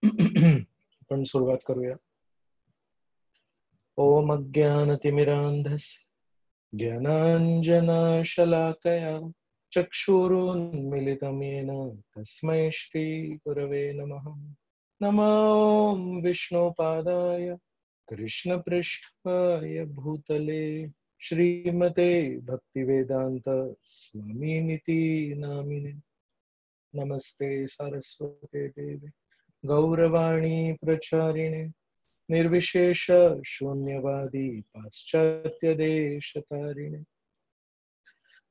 आपण सुरुवात करूया. ओम अज्ञानतिमिरान्धस्य ज्ञानाञ्जनशलाकया चक्षुरुन्मिलितं येन तस्मै श्रीगुरवे नमः. नमो विष्णुपादाय कृष्णपृष्ठाय भूतले श्रीमते भक्तिवेदांत स्वामिनिति नामिने. नमस्ते सारस्वते देवे गौरवाणी प्रचारिणे निर्विशेष शून्यवादी पाश्चात्य देशतारिणे.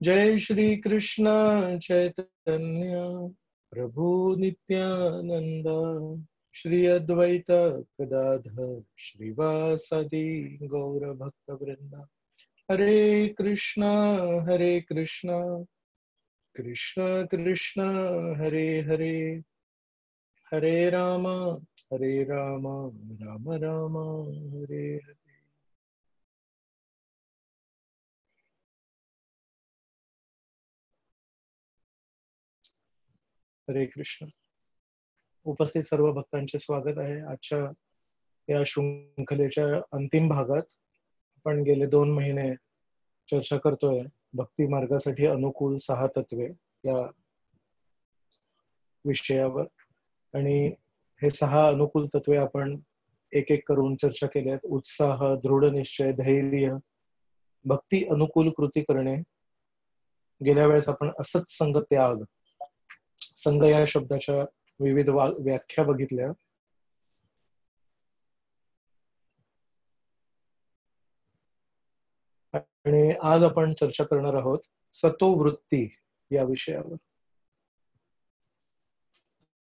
जय श्री कृष्ण चैतन्य प्रभु नित्यानंद श्री अद्वैत गदाधर श्रीवासादि गौर भक्त वृंदा. हरे कृष्णा कृष्ण कृष्ण हरे हरे, हरे राम राम राम हरे हरे. हरे कृष्ण. उपस्थित सर्व भक्तांचे स्वागत आहे. आजच्या या शृंखलेच्या अंतिम भागात आपण गेले 2 महिने चर्चा करतोय भक्ती मार्गासाठी अनुकूल 6 तत्वे या विषयावर. आणि हे 6 अनुकूल तत्वे आपण एक एक करून चर्चा केल्यात. उत्साह, दृढ निश्चय, धैर्य, भक्ती अनुकूल कृती करणे. गेल्या वेळेस आपण असत संग त्याग, संघ या शब्दाच्या विविध व्याख्या बघितल्या. आणि आज आपण चर्चा करणार आहोत सतोवृत्ती या विषयावर.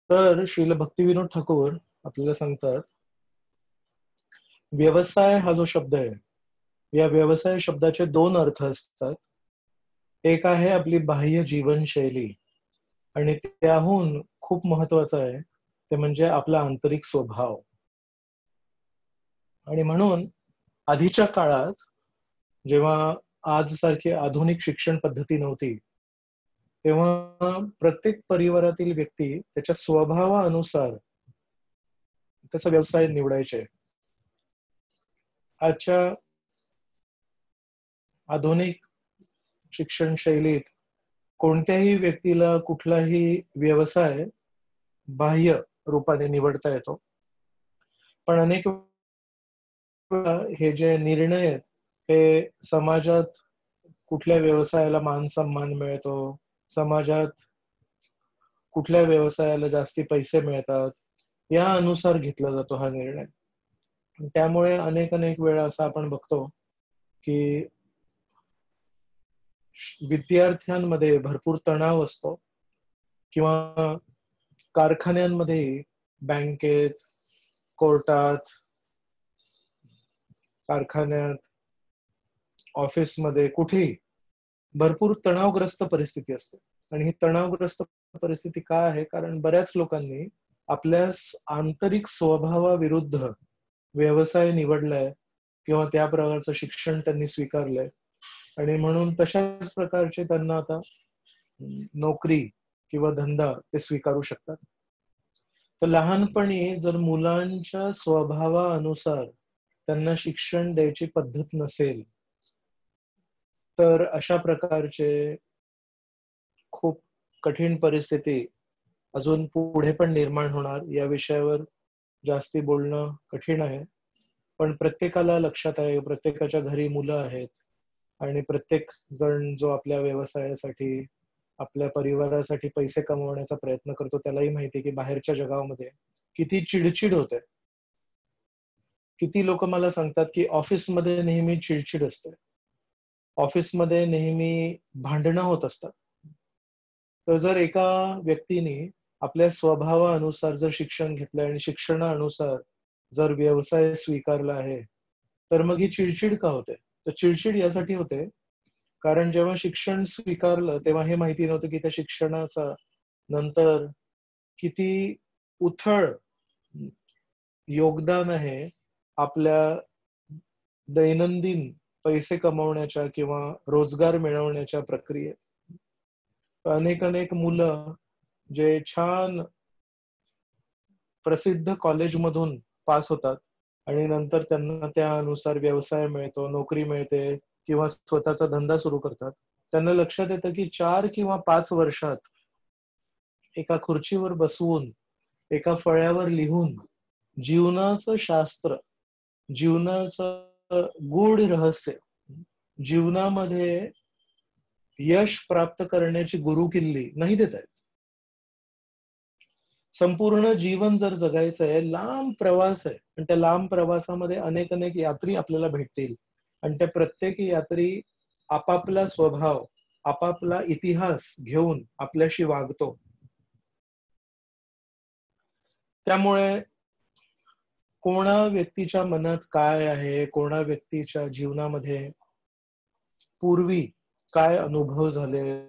तर श्रील भक्तिविनोद ठाकूर आपल्याला सांगतात, व्यवसाय हा जो शब्द आहे, या व्यवसाय शब्दाचे 2 अर्थ असतात. एक आहे आपली बाह्य जीवनशैली, आणि त्याहून खूप महत्वाचं आहे ते म्हणजे आपला आंतरिक स्वभाव. आणि म्हणून आधीच्या काळात जेव्हा आज सारखी आधुनिक शिक्षण पद्धती नव्हती, तेव्हा प्रत्येक परिवारातील व्यक्ती त्याच्या स्वभावानुसार त्याचा व्यवसाय निवडायचे. आजच्या आधुनिक शिक्षण शैलीत कोणत्याही व्यक्तीला कुठलाही व्यवसाय बाह्य रूपाने निवडता येतो, पण अनेक हे जे निर्णय आहेत हे समाजात कुठल्या व्यवसायाला मान सन्मान मिळतो, समाजात कुठल्या व्यवसायाला जास्ती पैसे मिळतात, या अनुसार घेतला जातो हा निर्णय. त्यामुळे अनेक वेळा असं आपण बघतो की विद्यार्थ्यांमध्ये भरपूर तणाव असतो, किंवा कारखान्यांमध्ये, बँकेत, कोर्टात, कारखान्यात, ऑफिसमध्ये, कुठेही भरपूर तणावग्रस्त परिस्थिती असते. आणि ही तणावग्रस्त परिस्थिती का आहे? कारण बऱ्याच लोकांनी आपल्या आंतरिक स्वभावाविरुद्ध व्यवसाय निवडलाय, किंवा त्या प्रकारचं शिक्षण त्यांनी स्वीकारलंय, आणि म्हणून तशाच प्रकारचे त्यांना आता नोकरी किंवा धंदा ते स्वीकारू शकतात. तर लहानपणी जर मुलांच्या स्वभावानुसार त्यांना शिक्षण द्यायची पद्धत नसेल, तर अशा प्रकारचे खूप कठीण परिस्थिती अजून पुढे पण निर्माण होणार. या विषयावर जास्ती बोलणं कठीण आहे, पण प्रत्येकाला लक्षात आहे, प्रत्येकाच्या घरी मुलं आहेत, आणि प्रत्येक जण जो आपल्या व्यवसायासाठी, आपल्या परिवारासाठी पैसे कमवण्याचा प्रयत्न करतो, त्यालाही माहिती की बाहेरच्या जगामध्ये किती चिडचिड होते. किती लोक मला सांगतात की ऑफिसमध्ये नेहमी चिडचिड असते, ऑफिसमध्ये नेहमी भांडणं होत असतात. तर जर एका व्यक्तीने आपल्या स्वभावानुसार जर शिक्षण घेतलं आणि शिक्षणानुसार जर व्यवसाय स्वीकारला आहे, तर मग ही चिडचिड का होते? तर चिडचिड यासाठी होते कारण जेव्हा शिक्षण स्वीकारलं तेव्हा हे माहिती नव्हतं की त्या शिक्षणाचा नंतर किती उथळ योगदान आहे आपल्या दैनंदिन पैसे कमवण्याच्या किंवा रोजगार मिळवण्याच्या प्रक्रियेत. अनेक मुलं जे छान प्रसिद्ध कॉलेजमधून पास होतात आणि नंतर त्यांना त्यानुसार व्यवसाय मिळतो, नोकरी मिळते किंवा स्वतःचा धंदा सुरू करतात. त्यांना लक्षात येतं की 4 किंवा 5 वर्षात एका खुर्चीवर बसवून, एका फळ्यावर लिहून जीवनाचं शास्त्र, जीवनाचं गूढ रहस्य, जीवनामध्ये यश प्राप्त करण्याची गुरुकिल्ली नाही देता येत. संपूर्ण जीवन जर जगायचं आहे, लांब प्रवास आहे आणि त्या लांब प्रवासामध्ये अनेक अनेक यात्री आपल्याला भेटतील आणि त्या प्रत्येक यात्री आपापला स्वभाव, आपापला इतिहास घेऊन आपल्याशी वागतो. त्यामुळे कोणा व्यक्तीच्या मनात काय आहे, कोणा व्यक्तीच्या जीवनामध्ये पूर्वी काय अनुभव झाले,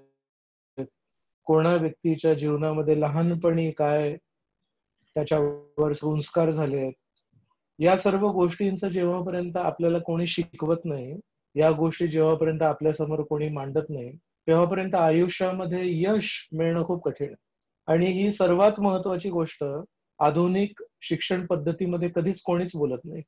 कोणा व्यक्तीच्या जीवनामध्ये लहानपणी काय त्याच्यावर संस्कार झालेत, या सर्व गोष्टींचं जेव्हापर्यंत आपल्याला कोणी शिकवत नाही, या गोष्टी जेव्हापर्यंत आपल्या समोर कोणी मांडत नाही, तेव्हापर्यंत आयुष्यामध्ये यश मिळणं खूप कठीण आहे. आणि ही सर्वात महत्वाची गोष्ट आधुनिक शिक्षण पद्धतीमध्ये कधीच कोणीच बोलत नाही.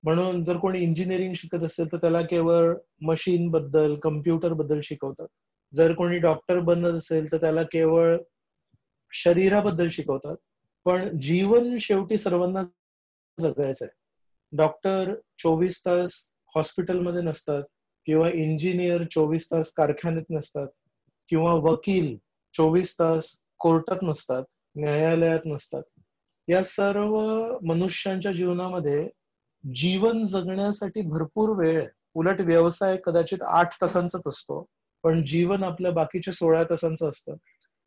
म्हणून जर कोणी इंजिनिअरिंग शिकत असेल तर त्याला केवळ मशीन बद्दल, कम्प्युटर बद्दल शिकवतात. जर कोणी डॉक्टर बनत असेल तर त्याला केवळ शरीराबद्दल शिकवतात. पण जीवन शेवटी सर्वांना जगायचं आहे. डॉक्टर 24 तास हॉस्पिटलमध्ये नसतात किंवा इंजिनियर 24 तास कारखान्यात नसतात किंवा वकील 24 तास कोर्टात नसतात, न्यायालयात नसतात. या सर्व मनुष्यांच्या जीवनामध्ये जीवन जगण्यासाठी भरपूर वेळ आहे. उलट व्यवसाय कदाचित 8 तासांचाच असतो, पण जीवन आपल्या बाकीच्या 16 तासांचं असतं.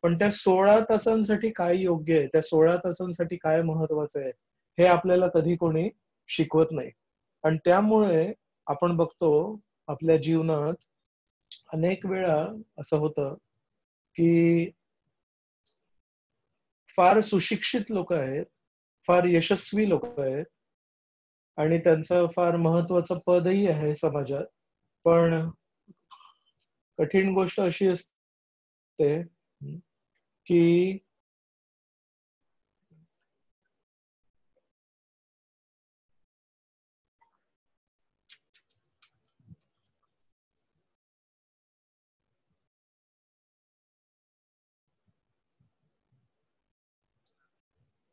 पण त्या 16 तासांसाठी काय योग्य आहे, त्या 16 तासांसाठी काय महत्वाचं आहे, हे आपल्याला कधी कोणी शिकवत नाही. आणि त्यामुळे आपण बघतो आपल्या जीवनात अनेक वेळा असं होतं की फार सुशिक्षित लोक आहेत, फार यशस्वी लोक आहेत आणि त्यांचं फार महत्वाचं पदही आहे समाजात. पण कठीण गोष्ट अशी असते की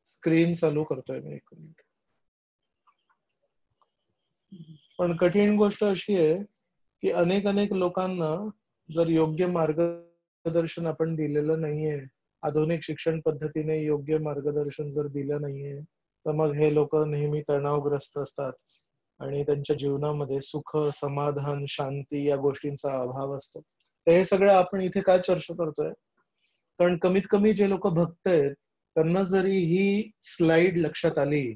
स्क्रीन चालू करतोय मी, 1 मिनिट. पण कठीण गोष्ट अशी आहे की अनेक अनेक लोकांना जर योग्य मार्गदर्शन आपण दिलेलं नाहीये, आधुनिक शिक्षण पद्धतीने योग्य मार्गदर्शन जर दिलं नाहीये, तर मग हे लोक नेहमी तणावग्रस्त असतात आणि त्यांच्या जीवनामध्ये सुख, समाधान, शांती या गोष्टींचा अभाव असतो. तर हे सगळं आपण इथे काय चर्चा करतोय, कारण कमीत कमी जे लोक भक्त आहेत त्यांना जरी ही स्लाइड लक्षात आली,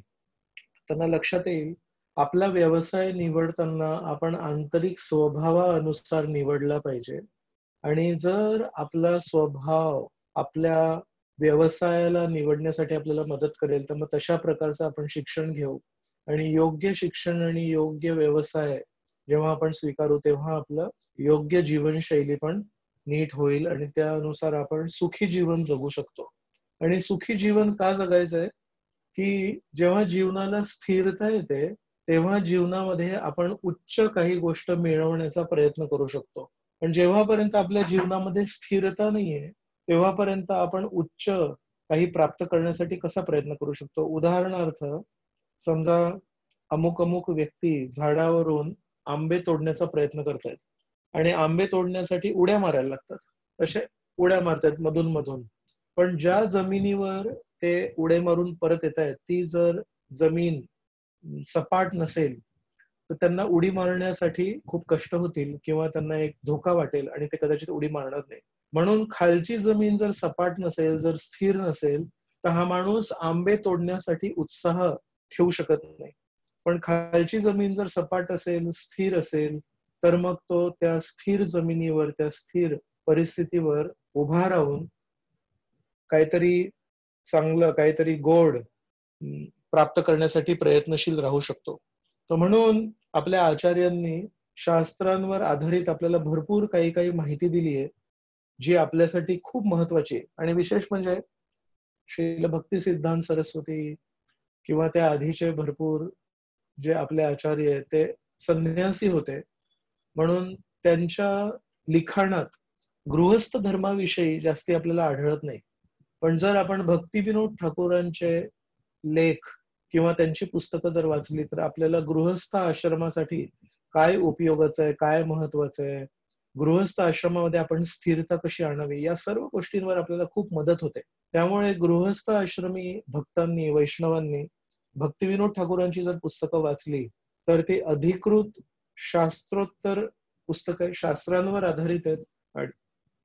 त्यांना लक्षात येईल आपला व्यवसाय निवडताना आपण आंतरिक स्वभावानुसार निवडला पाहिजे. आणि जर आपला स्वभाव आपल्या व्यवसायाला निवडण्यासाठी आपल्याला मदत करेल तर मग तशा प्रकारचं आपण शिक्षण घेऊ आणि योग्य शिक्षण आणि योग्य व्यवसाय जेव्हा आपण स्वीकारू तेव्हा आपलं योग्य जीवनशैली पण नीट होईल आणि त्यानुसार आपण सुखी जीवन जगू शकतो. आणि सुखी जीवन का जगायचंय की जेव्हा जीवनाला स्थिरता येते तेव्हा जीवनामध्ये आपण उच्च काही गोष्ट मिळवण्याचा प्रयत्न करू शकतो. पण जेव्हापर्यंत आपल्या जीवनामध्ये स्थिरता नाहीये तेव्हापर्यंत आपण उच्च काही प्राप्त करण्यासाठी कसा प्रयत्न करू शकतो. उदाहरणार्थ समजा अमुक अमुक व्यक्ती झाडावरून आंबे तोडण्याचा प्रयत्न करतायत आणि आंबे तोडण्यासाठी उड्या मारायला लागतात. तसे उड्या मारतायत मधून मधून, पण ज्या जमिनीवर ते उडे मारून परत येत आहेत ती जर जमीन सपाट नसेल तर त्यांना उडी मारण्यासाठी खूप कष्ट होतील किंवा त्यांना एक धोका वाटेल आणि ते कदाचित उडी मारणार नाही. म्हणून खालची जमीन जर सपाट नसेल, जर स्थिर नसेल तर हा माणूस आंबे तोडण्यासाठी उत्साह ठेवू शकत नाही. पण खालची जमीन जर सपाट असेल, स्थिर असेल तर मग तो त्या स्थिर जमिनीवर, त्या स्थिर परिस्थितीवर उभा राहून काहीतरी चांगलं, काहीतरी गोड प्राप्त करण्यासाठी प्रयत्नशील राहू शकतो. तर म्हणून आपल्या आचार्यांनी शास्त्रांवर आधारित आपल्याला भरपूर काही काही माहिती दिली आहे जी आपल्यासाठी खूप महत्वाची आहे. आणि विशेष म्हणजे श्रील भक्ती सिद्धांत सरस्वती किंवा त्या आधीचे भरपूर जे आपले आचार्य आहेत ते संन्यासी होते, म्हणून त्यांच्या लिखाणात गृहस्थ धर्माविषयी जास्ती आपल्याला आढळत नाही. पण जर आपण भक्तिविनोद ठाकूरांचे लेख किंवा त्यांची पुस्तकं जर वाचली तर आपल्याला गृहस्थ आश्रमासाठी काय उपयोगाचं आहे, काय महत्वाचं आहे, गृहस्थ आश्रमामध्ये आपण स्थिरता कशी आणावी, या सर्व गोष्टींवर आपल्याला खूप मदत होते. त्यामुळे गृहस्थ आश्रमी भक्तांनी, वैष्णवांनी भक्तिविनोद ठाकूरांची जर पुस्तकं वाचली तर ती अधिकृत शास्त्रोत्तर पुस्तकं, शास्त्रांवर आधारित आहेत.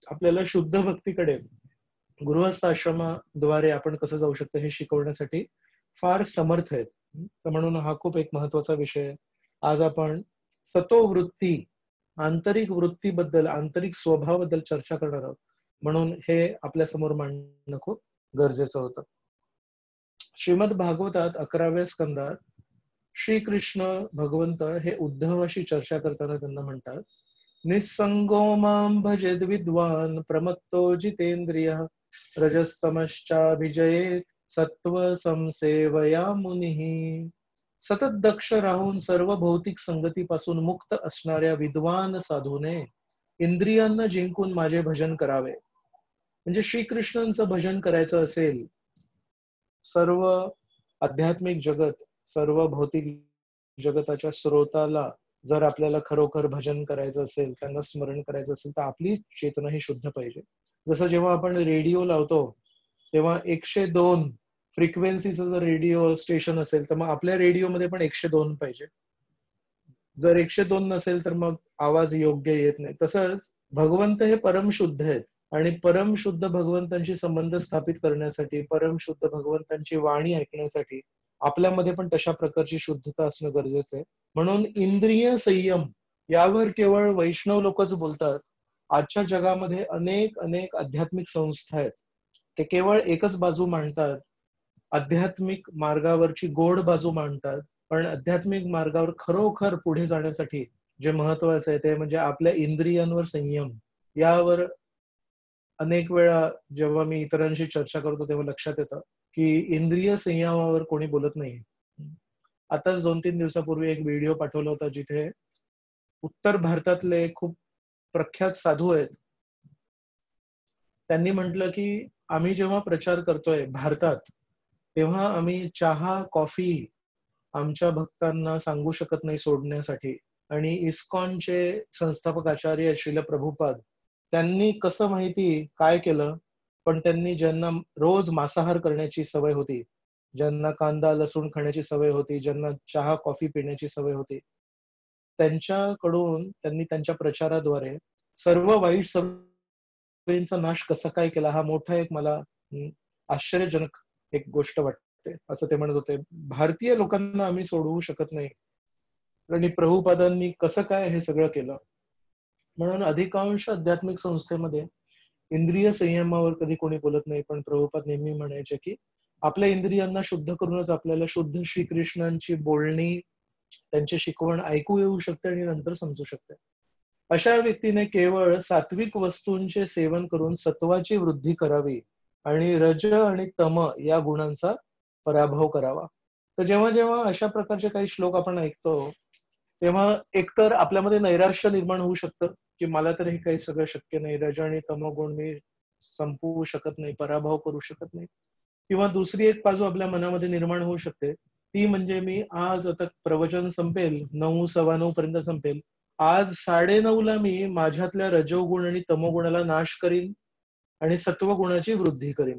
आपल्याला शुद्ध भक्तीकडे गृहस्थ आश्रमाद्वारे आपण कसं जाऊ शकतो हे शिकवण्यासाठी फार समर्थ आहेत. म्हणून हा खूप एक महत्वाचा विषय आहे. आज आपण सतोवृत्ती, आंतरिक वृत्तीबद्दल, आंतरिक स्वभावाबद्दल चर्चा करणार आहोत, म्हणून हे आपल्या समोर मांडणं खूप गरजेचं होतं. श्रीमद भागवतात 11व्या स्कंदात श्रीकृष्ण भगवंत हे उद्धवाशी चर्चा करताना त्यांना म्हणतात, निस्संगो मां भजेद विद्वान प्रमत्तो जितेंद्रियः रजस्तमश्चाभिजयेत सत्व संसेवया मुनिः. सतत दक्ष राहून सर्व भौतिक संगतीपासून मुक्त असणाऱ्या विद्वान साधूने इंद्रियांना जिंकून माझे भजन करावे. म्हणजे श्रीकृष्णांचं भजन करायचं असेल, सर्व आध्यात्मिक जगत, सर्व भौतिक जगताच्या स्रोताला जर आपल्याला खरोखर भजन करायचं असेल, त्यांना स्मरण करायचं असेल, तर आपली चेतना ही शुद्ध पाहिजे. जसं जेव्हा आपण रेडिओ लावतो तेव्हा 102 फ्रिक्वेन्सीचं जर रेडिओ स्टेशन असेल तर मग आपल्या रेडिओमध्ये पण 102 पाहिजे. जर 102 नसेल तर मग आवाज योग्य येत नाही. तसंच भगवंत हे परमशुद्ध आहेत आणि परमशुद्ध भगवंतांशी संबंध स्थापित करण्यासाठी, परमशुद्ध भगवंतांची वाणी ऐकण्यासाठी आपल्यामध्ये पण तशा प्रकारची शुद्धता असणं गरजेचं आहे. म्हणून इंद्रिय संयम यावर केवळ वैष्णव लोकच बोलतात. आजच्या जगामध्ये अनेक अनेक आध्यात्मिक संस्था आहेत, ते केवळ एकच बाजू मांडतात, आध्यात्मिक मार्गावरची गोड बाजू मांडतात. पण आध्यात्मिक मार्गावर खरोखर पुढे जाण्यासाठी जे महत्वाचं आहे ते म्हणजे आपल्या इंद्रियांवर संयम. यावर अनेक वेळा जेव्हा मी इतरांशी चर्चा करतो तेव्हा लक्षात येतं की इंद्रिय संयमावर कोणी बोलत नाही. आताच 2-3 दिवसापूर्वी एक व्हिडिओ पाठवला होता जिथे उत्तर भारतातले खूप प्रख्यात साधू आहेत, त्यांनी म्हटलं की आम्ही जेव्हा प्रचार करतोय भारतात तेव्हा आम्ही चहा, कॉफी आमच्या भक्तांना सांगू शकत नाही सोडण्यासाठी. आणि इस्कॉनचे संस्थापक आचार्य श्रील प्रभुपाद त्यांनी कसं माहिती काय केलं, पण त्यांनी ज्यांना रोज मांसाहार करण्याची सवय होती, ज्यांना कांदा लसूण खाण्याची सवय होती, ज्यांना चहा कॉफी पिण्याची सवय होती, त्यांच्याकडून त्यांनी त्यांच्या प्रचाराद्वारे सर्व वाईट सवयींचा नाश कसा काय केला, हा मोठा एक मला आश्चर्यजनक एक गोष्ट वाटते. असं ते म्हणत होते, भारतीय लोकांना आम्ही सोडवू शकत नाही आणि प्रभुपादांनी कसं काय हे सगळं केलं. म्हणून अधिकांश आध्यात्मिक संस्थेमध्ये इंद्रिय संयमावर कधी कोणी बोलत नाही, पण प्रभुपाद नेहमी म्हणायचे की आपल्या इंद्रियांना शुद्ध करूनच आपल्याला शुद्ध श्रीकृष्णांची बोलणी, त्यांची शिकवण ऐकू येऊ शकते आणि नंतर समजू शकते. अशा व्यक्तीने केवळ सात्विक वस्तूंचे सेवन करून सत्वाची वृद्धी करावी आणि रज आणि तम या गुणांचा पराभव करावा. तर जेव्हा जेव्हा अशा प्रकारचे काही श्लोक आपण ऐकतो तेव्हा एकतर आपल्यामध्ये नैराश्य निर्माण होऊ शकतं की मला तर हे काही सगळं शक्य नाही, रज आणि तमोगुण मी संपवू शकत नाही, पराभव करू शकत नाही. किंवा दुसरी एक बाजू आपल्या मनामध्ये निर्माण होऊ शकते, ती म्हणजे मी आज आता प्रवचन संपेल 9, 9:15 पर्यंत संपेल, आज 9:30 मी माझ्यातल्या रजोगुण आणि तमोगुणाला नाश करीन आणि सत्वगुणाची वृद्धी करीन.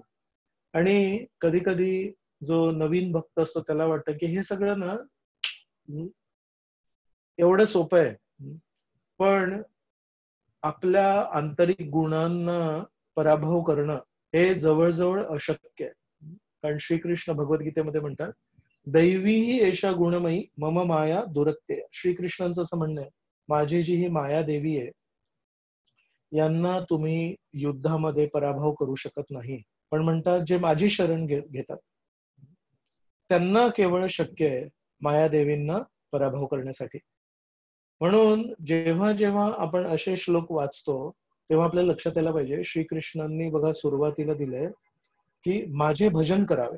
आणि कधी कधी जो नवीन भक्त असतो त्याला वाटतं की हे सगळं ना एवढं सोपं आहे, पण आपल्या आंतरिक गुणांना पराभव करणं हे जवळजवळ अशक्य आहे. कारण श्रीकृष्ण भगवद्गीतेमध्ये म्हणतात, दैवी ही एषा गुणमयी मम माया दुरत्य. श्रीकृष्णांचं असं म्हणणं आहे, माझी जी ही माया देवी आहे यांना तुम्ही युद्धामध्ये पराभव करू शकत नाही, पण म्हणतात जे माझी शरण घेतात त्यांना केवळ शक्य आहे मायादेवींना पराभव करण्यासाठी. म्हणून जेव्हा जेव्हा आपण असे श्लोक वाचतो तेव्हा आपल्याला लक्षात यायला पाहिजे, श्रीकृष्णांनी बघा सुरुवातीला दिलंय की माझे भजन करावे.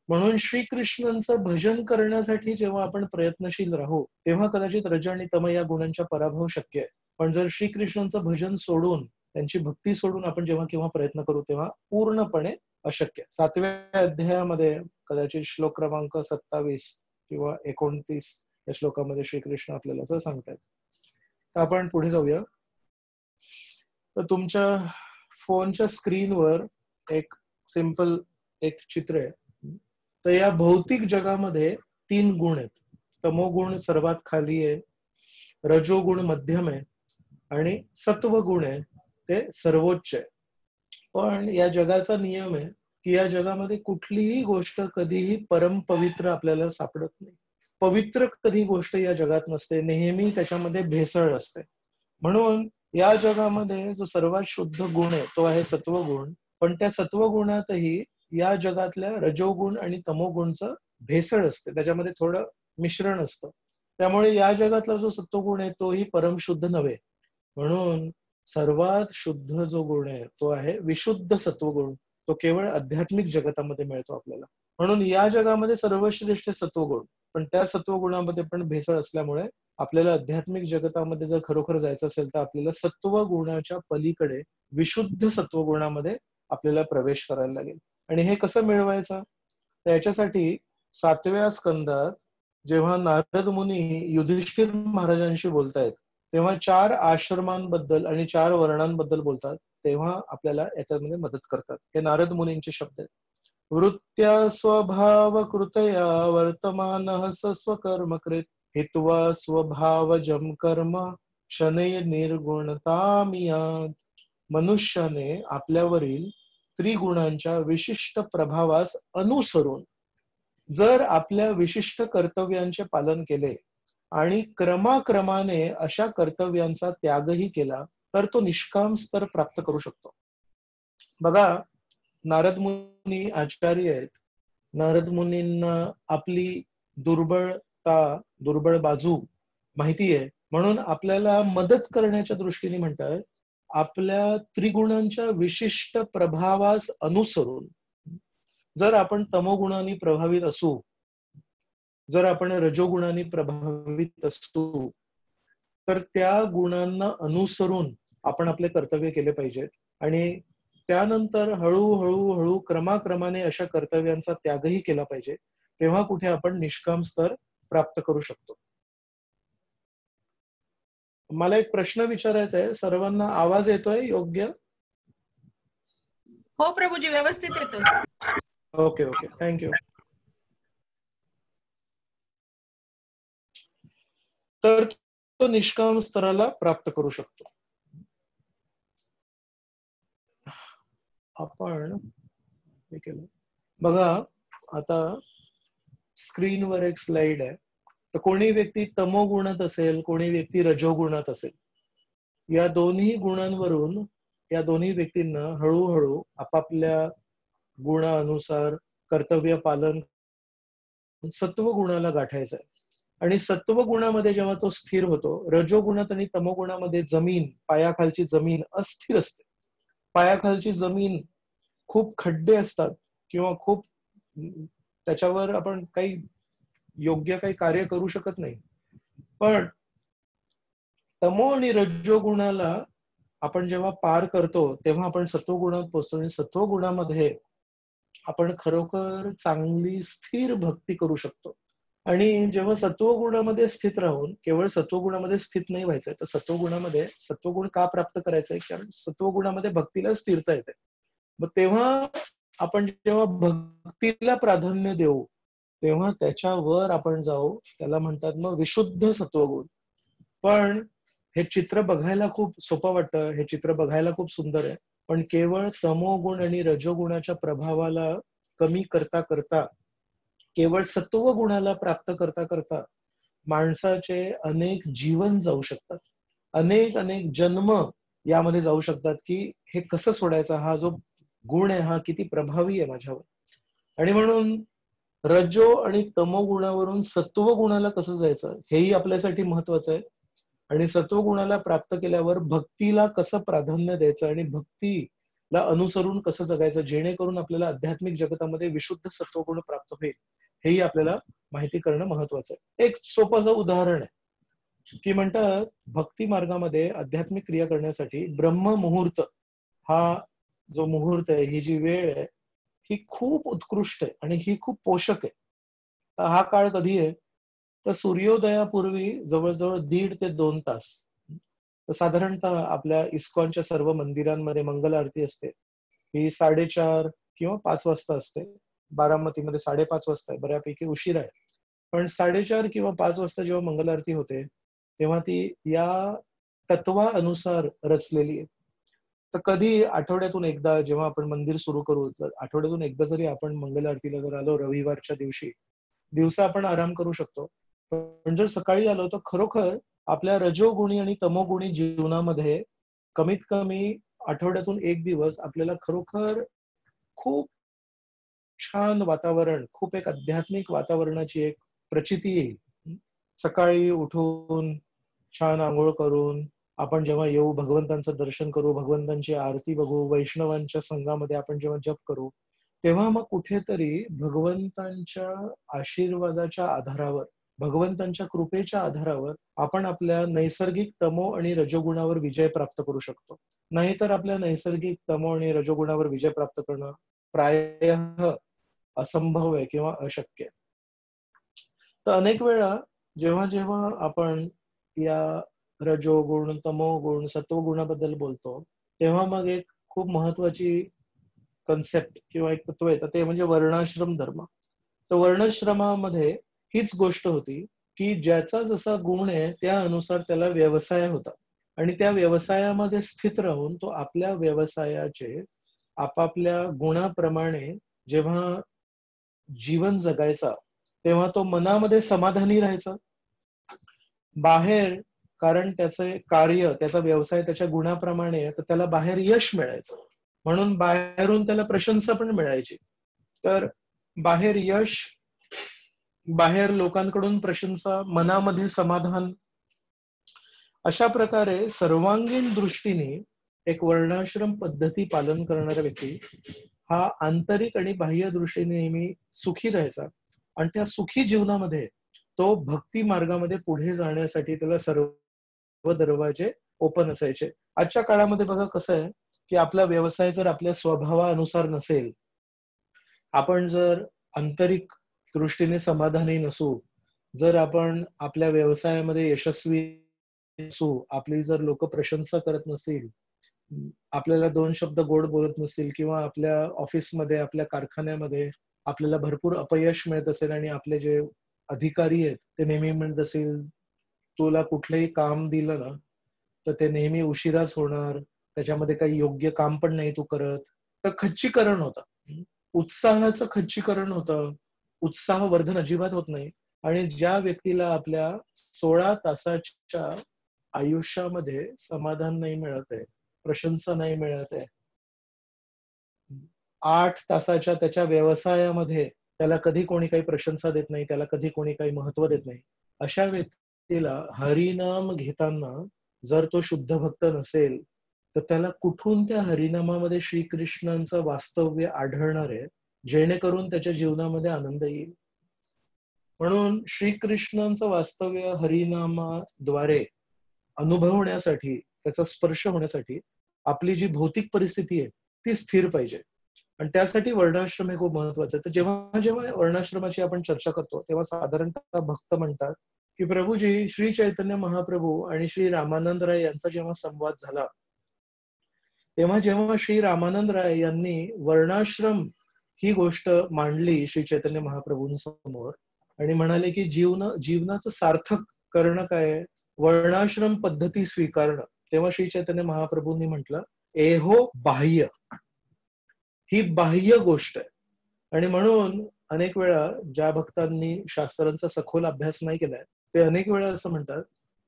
म्हणून श्रीकृष्णांचं भजन करण्यासाठी जेव्हा आपण प्रयत्नशील राहू तेव्हा कदाचित रज आणि तम या गुणांचा पराभव शक्य आहे. पण जर श्रीकृष्णांचं भजन सोडून त्यांची भक्ती सोडून आपण जेव्हा केव्हा प्रयत्न करू तेव्हा पूर्णपणे अशक्य. 7व्या अध्यायामध्ये कदाचित श्लोक क्रमांक 27 किंवा 29 या श्लोकामध्ये श्रीकृष्ण आपल्याला असं सांगतायत. तर आपण पुढे जाऊया. तर तुमच्या फोनच्या स्क्रीनवर एक सिंपल एक चित्र आहे. तर या भौतिक जगामध्ये 3 गुण आहेत. तमोगुण सर्वात खाली आहे, रजोगुण मध्यम आहे आणि सत्वगुण आहे ते सर्वोच्च आहे. पण या जगाचा नियम आहे की या जगामध्ये कुठलीही गोष्ट कधीही परम पवित्र आपल्याला सापडत नाही. पवित्र कधी गोष्ट या जगात नसते, नेहमी त्याच्यामध्ये भेसळ असते. म्हणून या जगामध्ये जो सर्वात शुद्ध गुण आहे तो आहे सत्वगुण. पण त्या सत्वगुणातही या जगातल्या रजोगुण आणि तमोगुणचं भेसळ असते, त्याच्यामध्ये थोडं मिश्रण असतं. त्यामुळे या जगातला जो सत्वगुण आहे तोही परमशुद्ध नव्हे. म्हणून सर्वात शुद्ध जो गुण आहे तो आहे विशुद्ध सत्वगुण. तो केवळ आध्यात्मिक जगतामध्ये मिळतो आपल्याला. म्हणून या जगामध्ये सर्वश्रेष्ठ सत्वगुण, पण त्या सत्वगुणामध्ये पण भेसळ असल्यामुळे आपल्याला आध्यात्मिक जगतामध्ये जर खरोखर जायचं असेल तर आपल्याला सत्वगुणाच्या पलीकडे विशुद्ध सत्वगुणामध्ये आपल्याला प्रवेश करायला लागेल. आणि हे कसं मिळवायचं? त्याच्यासाठी 7व्या स्कंदात जेव्हा नारद मुनी युधिष्ठिर महाराजांशी बोलतायत तेव्हा 4 आश्रमांबद्दल आणि 4 वर्णांबद्दल बोलतात, तेव्हा आपल्याला याच्यामध्ये मदत करतात. हे नारद मुनींचे शब्द आहेत. वृत्त्या स्वभाव कृतया वर्तमानः स स्वकर्म कृत हित्वा स्वभावजं कर्म शनैः निर्गुणतामियात्. मनुष्याने आपल्यावरील त्रिगुणांच्या विशिष्ट प्रभावास अनुसरून जर आपल्या विशिष्ट कर्तव्यांचे पालन केले आणि क्रमाक्रमाने अशा कर्तव्यांचा त्यागही केला तर तो निष्काम स्तर प्राप्त करू शकतो. बघा, नारद मुनी आचार्य आहेत. नारद मुनींना आपली दुर्बळ बाजू माहिती आहे, म्हणून आपल्याला मदत करण्याच्या दृष्टीने म्हणतात आपल्या त्रिगुणांच्या विशिष्ट प्रभावास अनुसरून जर आपण तमोगुणांनी प्रभावित असू, जर आपण रजोगुणांनी प्रभावित असू तर त्या गुणांना अनुसरून आपण आपले कर्तव्य केले पाहिजेत आणि त्यानंतर हळूहळू क्रमाक्रमाने अशा कर्तव्यांचा त्यागही केला पाहिजे. तेव्हा कुठे आपण निष्काम स्तर प्राप्त करू शकतो. मला एक प्रश्न विचारायचा आहे. सर्वांना आवाज येतोय योग्य? हो प्रभूजी, व्यवस्थित येतोय. Okay okay, thank you. तर तो निष्काम स्तराला प्राप्त करू शकतो. आपण हे केलं बघा. आता स्क्रीनवर एक स्लाइड आहे. तर कोणी व्यक्ती तमोगुणात असेल, कोणी व्यक्ती रजोगुणात असेल, या दोन्ही गुणांवरून या दोन्ही व्यक्तींना हळूहळू आपापल्या गुणानुसार कर्तव्य पालन सत्वगुणाला गाठायचं आहे. आणि सत्वगुणामध्ये जेव्हा तो स्थिर होतो, रजोगुणात आणि तमोगुणामध्ये जमीन, पायाखालची जमीन अस्थिर असते. पायाखालची जमीन खूप खड्डे असतात किंवा खूप त्याच्यावर आपण काही योग्य काही कार्य करू शकत नाही. पण तमो आणि रजोगुणाला आपण जेव्हा पार करतो तेव्हा आपण सत्वगुणात पोहोचतो आणि सत्वगुणामध्ये आपण खरोखर चांगली स्थिर भक्ती करू शकतो. आणि जेव्हा सत्वगुणामध्ये स्थित राहून केवळ सत्वगुणामध्ये स्थित नाही व्हायचंय, तर सत्वगुण का प्राप्त करायचंय? कारण सत्वगुणामध्ये भक्तीला स्थिरता येते. मग तेव्हा आपण जेव्हा भक्तीला प्राधान्य देऊ तेव्हा त्याच्यावर आपण जाऊ, त्याला म्हणतात मग विशुद्ध सत्वगुण. पण हे चित्र बघायला खूप सोपं वाटतं, हे चित्र बघायला खूप सुंदर आहे, पण केवळ तमोगुण आणि रजोगुणाच्या प्रभावाला कमी करता करता, केवळ सत्वगुणाला प्राप्त करता करता माणसाचे अनेक जीवन जाऊ शकतात, अनेक जन्म यामध्ये जाऊ शकतात की हे कसं सोडायचं, हा जो गुण आहे हा किती प्रभावी आहे माझ्यावर. आणि म्हणून रजो आणि तमोगुणावरून सत्वगुणाला कसं जायचं हेही आपल्यासाठी महत्वाचं आहे. आणि सत्वगुणाला प्राप्त केल्यावर भक्तीला कसं प्राधान्य द्यायचं आणि भक्ती ला अनुसरून कसं जगायचं जेणेकरून आपल्याला आध्यात्मिक जगतामध्ये विशुद्ध सत्वगुण प्राप्त होईल, हेही आपल्याला माहिती करणं महत्वाचं आहे. एक सोपं उदाहरण आहे की म्हणतात भक्ती मार्गामध्ये आध्यात्मिक क्रिया करण्यासाठी ब्रह्म मुहूर्त हा जो मुहूर्त आहे, ही जी वेळ आहे, ही खूप उत्कृष्ट आहे आणि ही खूप पोषक आहे. हा काळ कधी आहे तर सूर्योदयापूर्वी जवळजवळ 1.5 ते 2 तास. तर साधारणतः आपल्या इस्कॉनच्या सर्व मंदिरांमध्ये मंगल आरती असते, ही 4:30 किंवा 5 वाजता असते. बारामतीमध्ये 5:30 वाजता आहे, बऱ्यापैकी उशीर आहे. पण 4:30 किंवा 5 वाजता जेव्हा मंगल आरती होते तेव्हा ती या तत्वानुसार रचलेली आहे. तर कधी आठवड्यातून एकदा जेव्हा आपण मंदिर सुरू करू, आठवड्यातून एकदा जरी आपण मंगल आरतीला जर आलो रविवारच्या दिवशी, दिवसा आपण आराम करू शकतो. पण जर सकाळी आलो तर खरोखर आपल्या रजोगुणी आणि तमोगुणी जीवनामध्ये कमीत कमी आठवड्यातून एक दिवस आपल्याला खरोखर खूप छान वातावरण, खूप एक आध्यात्मिक वातावरणाची एक प्रचिती येईल. सकाळी उठून छान आंघोळ करून आपण जेव्हा येऊ, भगवंतांचं दर्शन करू, भगवंतांची आरती बघू, वैष्णवांच्या संघामध्ये आपण जेव्हा जप करू, तेव्हा मग कुठेतरी भगवंतांच्या आशीर्वादाच्या आधारावर, भगवंतांच्या कृपेच्या आधारावर आपण आपल्या नैसर्गिक तमो आणि रजोगुणावर विजय प्राप्त करू शकतो. नाहीतर आपल्या नैसर्गिक तमो आणि रजोगुणावर विजय प्राप्त करणं प्रायः असंभव आहे किंवा अशक्य आहे. तर अनेक वेळा जेव्हा जेव्हा आपण या रजोगुण, तमोगुण, सत्वगुणाबद्दल बोलतो, तेव्हा मग एक खूप महत्वाची कन्सेप्ट किंवा एक तत्व येतं, ते म्हणजे वर्णाश्रम धर्म. तर वर्णाश्रमामध्ये हीच गोष्ट होती की ज्याचा जसा गुण आहे त्या अनुसार त्याला व्यवसाय होता आणि त्या व्यवसायामध्ये स्थित राहून तो आपल्या व्यवसायाचे आपापल्या गुणाप्रमाणे जेव्हा जीवन जगायचा तेव्हा तो मनामध्ये समाधानी राहायचा. बाहेर कारण त्याचे कार्य, त्याचा व्यवसाय त्याच्या गुणाप्रमाणे आहे, तर त्याला बाहेर यश मिळायचं, म्हणून बाहेरून त्याला प्रशंसा पण मिळायची. तर बाहेर यश, बाहेर लोकांकडून प्रशंसा, मनामध्ये समाधान, अशा प्रकारे सर्वांगीण दृष्टीने एक वर्णाश्रम पद्धती पालन करणारा व्यक्ती हा आंतरिक आणि बाह्य दृष्टीने नेहमी सुखी राहायचा आणि त्या सुखी जीवनामध्ये तो भक्ती मार्गामध्ये पुढे जाण्यासाठी त्याला सर्व दरवाजे ओपन असायचे. आजच्या काळामध्ये बघा कसं आहे की आपला व्यवसाय जर आपल्या स्वभावानुसार नसेल, आपण जर आंतरिक दृष्टीने समाधानी नसू, जर आपण आपल्या व्यवसायामध्ये यशस्वी नसू, आपली जर लोक प्रशंसा करत नसतील, आपल्याला 2 शब्द गोड बोलत नसतील किंवा आपल्या ऑफिसमध्ये, आपल्या कारखान्यामध्ये आपल्याला भरपूर अपयश मिळत असेल आणि आपले जे अधिकारी आहेत ते नेहमी म्हणत असेल तुला कुठलंही काम दिलं ना तर ते नेहमी उशिराच होणार, त्याच्यामध्ये काही योग्य काम पण नाही तू करत, तर खच्चीकरण होतं, उत्साहाचं खच्चीकरण होतं, उत्साहवर्धन अजिबात होत नाही. आणि ज्या व्यक्तीला आपल्या 16 तासाच्या आयुष्यामध्ये समाधान नाही मिळत आहे, प्रशंसा नाही मिळत आहे, 8 तासाच्या त्याच्या व्यवसायामध्ये त्याला कधी कोणी काही प्रशंसा देत नाही, त्याला कधी कोणी काही महत्व देत नाही, अशा व्यक्तीला हरिनाम घेताना जर तो शुद्ध भक्त नसेल तर त्याला कुठून त्या हरिनामामध्ये श्रीकृष्णांचं वास्तव्य आढळणार आहे जेणेकरून त्याच्या जीवनामध्ये आनंद येईल. म्हणून श्रीकृष्णांचं वास्तव्य हरिनामाद्वारे अनुभवण्यासाठी, त्याचा स्पर्श होण्यासाठी आपली जी भौतिक परिस्थिती आहे ती स्थिर पाहिजे आणि त्यासाठी वर्णाश्रम हे खूप महत्वाचं आहे. तर जेव्हा जेव्हा वर्णाश्रमाची आपण चर्चा करतो तेव्हा साधारणतः भक्त म्हणतात की प्रभूजी श्री चैतन्य महाप्रभू आणि श्री रामानंद राय यांचा जेव्हा संवाद झाला तेव्हा जेव्हा श्री रामानंद राय यांनी वर्णाश्रम ही गोष्ट मांडली श्री चैतन्य महाप्रभूंसमोर आणि म्हणाले की जीवनाचं सार्थक करणं काय, वर्णाश्रम पद्धती स्वीकारणं, तेव्हा श्री चैतन्य महाप्रभूंनी म्हटलं एहो बाह्य, ही बाह्य गोष्ट आहे. आणि म्हणून अनेक वेळा ज्या भक्तांनी शास्त्रांचा सखोल अभ्यास नाही केलाय ते अनेक वेळा असं म्हणतात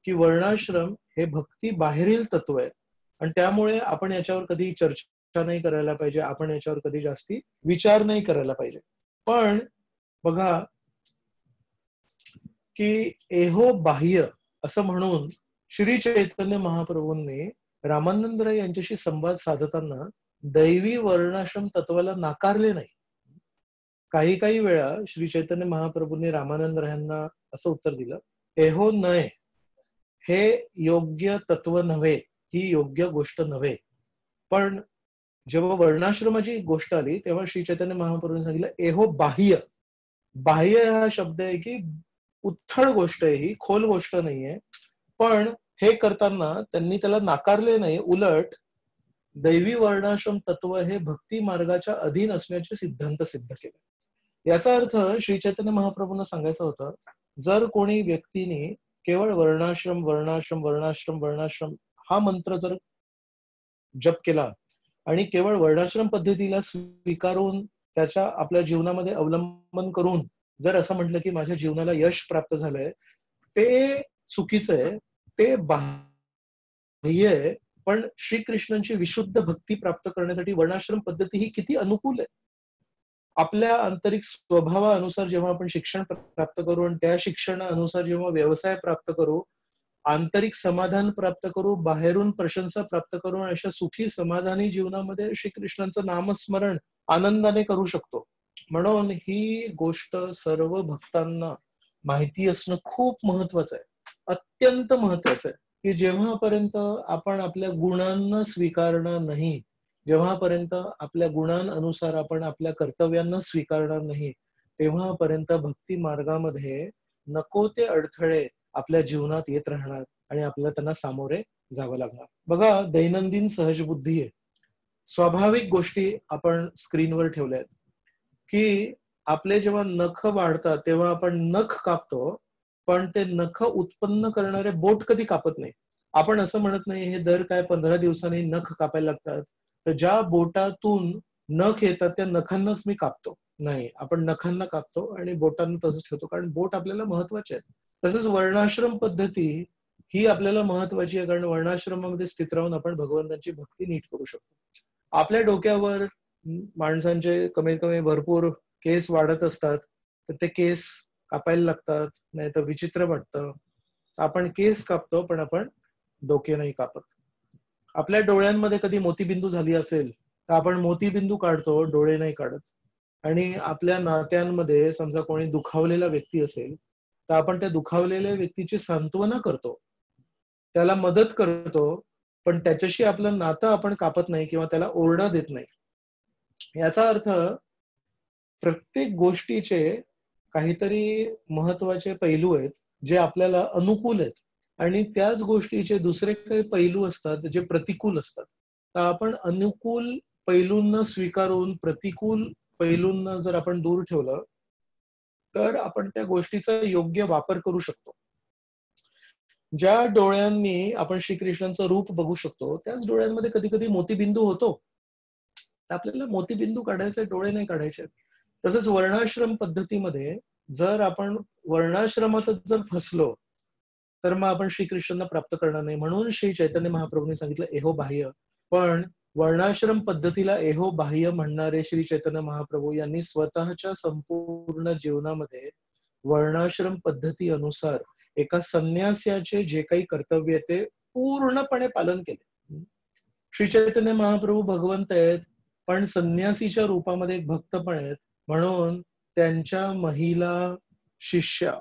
की वर्णाश्रम हे भक्ती बाहेरील तत्व आहे आणि त्यामुळे आपण याच्यावर कधी चर्चा नाही करायला पाहिजे, आपण याच्यावर कधी जास्ती विचार नाही करायला पाहिजे. पण बघा की एहो बाह्य असं म्हणून श्री चैतन्य महाप्रभूंनी रामानंद राय यांच्याशी संवाद साधताना दैवी वर्णाश्रम तत्वाला नाकारले नाही. काही काही वेळा श्री चैतन्य महाप्रभूंनी रामानंद यांना असं उत्तर दिलं, एहो नय, हे योग्य तत्व नव्हे, ही योग्य गोष्ट नव्हे. पण जेव्हा वर्णाश्रमाची गोष्ट आली तेव्हा श्री चैतन्य महाप्रभूंनी सांगितलं, एहो बाह्य. बाह्य हा शब्द आहे की उथळ गोष्ट आहे, ही खोल गोष्ट नाहीये. पण हे करताना त्यांनी त्याला नाकारले नाही, उलट दैवी वर्णाश्रम तत्व हे भक्ती मार्गाच्या अधीन असण्याचे सिद्धांत सिद्ध केले. याचा अर्थ श्री चैतन्य महाप्रभूंना सांगायचं होतं, जर कोणी व्यक्तीने केवळ वर्णाश्रम वर्णाश्रम वर्णाश्रम वर्णाश्रम हा मंत्र जर जप केला आणि केवळ वर्णाश्रम पद्धतीला स्वीकारून त्याच्या आपल्या जीवनामध्ये अवलंबन करून जर असं म्हटलं की माझ्या जीवनाला यश प्राप्त झालंय, ते चुकीचं आहे, ते बाह्य आहे. पण श्रीकृष्णांची विशुद्ध भक्ती प्राप्त करण्यासाठी वर्णाश्रम पद्धती ही किती अनुकूल आहे. आपल्या आंतरिक स्वभावानुसार जेव्हा आपण शिक्षण प्राप्त करू आणि त्या शिक्षणानुसार जेव्हा व्यवसाय प्राप्त करू, आंतरिक समाधान प्राप्त करू, बाहेरून प्रशंसा प्राप्त करू, अशा सुखी समाधानी जीवनामध्ये श्रीकृष्णांचं नामस्मरण आनंदाने करू शकतो. म्हणून ही गोष्ट सर्व भक्तांना माहिती असणं खूप महत्वाचं आहे, अत्यंत महत्वाचं आहे, की जेव्हापर्यंत आपण आपल्या गुणांना स्वीकारणार नाही, जेव्हापर्यंत आपल्या गुणांनुसार आपण आपल्या कर्तव्यांना स्वीकारणार नाही, तेव्हापर्यंत भक्ती मार्गामध्ये नको ते अडथळे आपल्या जीवनात येत राहणार आणि आपल्याला त्यांना सामोरे जावं लागणार. बघा, दैनंदिन सहजबुद्धी आहे, स्वाभाविक गोष्टी आपण स्क्रीनवर ठेवल्या आहेत, की आपले जेव्हा नख वाढतात तेव्हा आपण नख कापतो, पण ते नख उत्पन्न करणारे बोट कधी कापत नाही. आपण असं म्हणत नाही हे दर काय 15 दिवसांनी नख कापायला लागतात, तर ज्या बोटातून नख येतात त्या नखांनाच मी कापतो. नाही, आपण नखांना कापतो आणि बोटांना तसंच ठेवतो, कारण बोट आपल्याला महत्वाचे आहेत. तसंच वर्णाश्रम पद्धती ही आपल्याला महत्वाची आहे, कारण वर्णाश्रमामध्ये स्थित राहून आपण भगवंतांची भक्ती नीट करू शकतो. आपल्या डोक्यावर माणसांचे कमीत कमी भरपूर केस वाढत असतात, तर ते केस कापायला लागतात, नाही तर विचित्र वाटतं. आपण केस कापतो पण आपण डोके नाही कापत. आपल्या डोळ्यांमध्ये कधी मोतीबिंदू झाली असेल तर आपण मोतीबिंदू काढतो, डोळे नाही काढत. आणि आपल्या नात्यांमध्ये समजा कोणी दुखावलेला व्यक्ती असेल तर आपण त्या दुखावलेल्या व्यक्तीची सांत्वना करतो, त्याला मदत करतो, पण त्याच्याशी आपलं नातं आपण कापत नाही किंवा त्याला ओरडा देत नाही. याचा अर्थ प्रत्येक गोष्टीचे काहीतरी महत्वाचे पैलू आहेत जे आपल्याला अनुकूल आहेत, आणि त्याच गोष्टीचे दुसरे काही पैलू असतात जे प्रतिकूल असतात. तर आपण अनुकूल पैलूंना स्वीकारून प्रतिकूल पैलूंना जर आपण दूर ठेवलं तर आपण त्या गोष्टीचा योग्य वापर करू शकतो. ज्या डोळ्यांनी आपण श्रीकृष्णांचं रूप बघू शकतो त्याच डोळ्यांमध्ये कधी कधी मोतीबिंदू होतो, तर आपल्याला मोतीबिंदू काढायचे, डोळे नाही काढायचे. तसंच वर्णाश्रम पद्धतीमध्ये जर आपण वर्णाश्रमातच जर फसलो तर मग आपण श्रीकृष्णांना प्राप्त करणार नाही. म्हणून श्री चैतन्य महाप्रभूंनी सांगितलं एहो बाह्य. पण वर्णाश्रम पद्धतीला एहो बाह्य म्हणणारे श्री चैतन्य महाप्रभू यांनी स्वतःच्या संपूर्ण जीवनामध्ये वर्णाश्रम पद्धती अनुसार एका संन्यासाचे जे काही कर्तव्य ते पूर्णपणे पालन केले. श्री चैतन्य महाप्रभू भगवंत आहेत, पण संन्यासीच्या रूपामध्ये एक भक्त पण आहेत. म्हणून त्यांच्या महिला शिष्या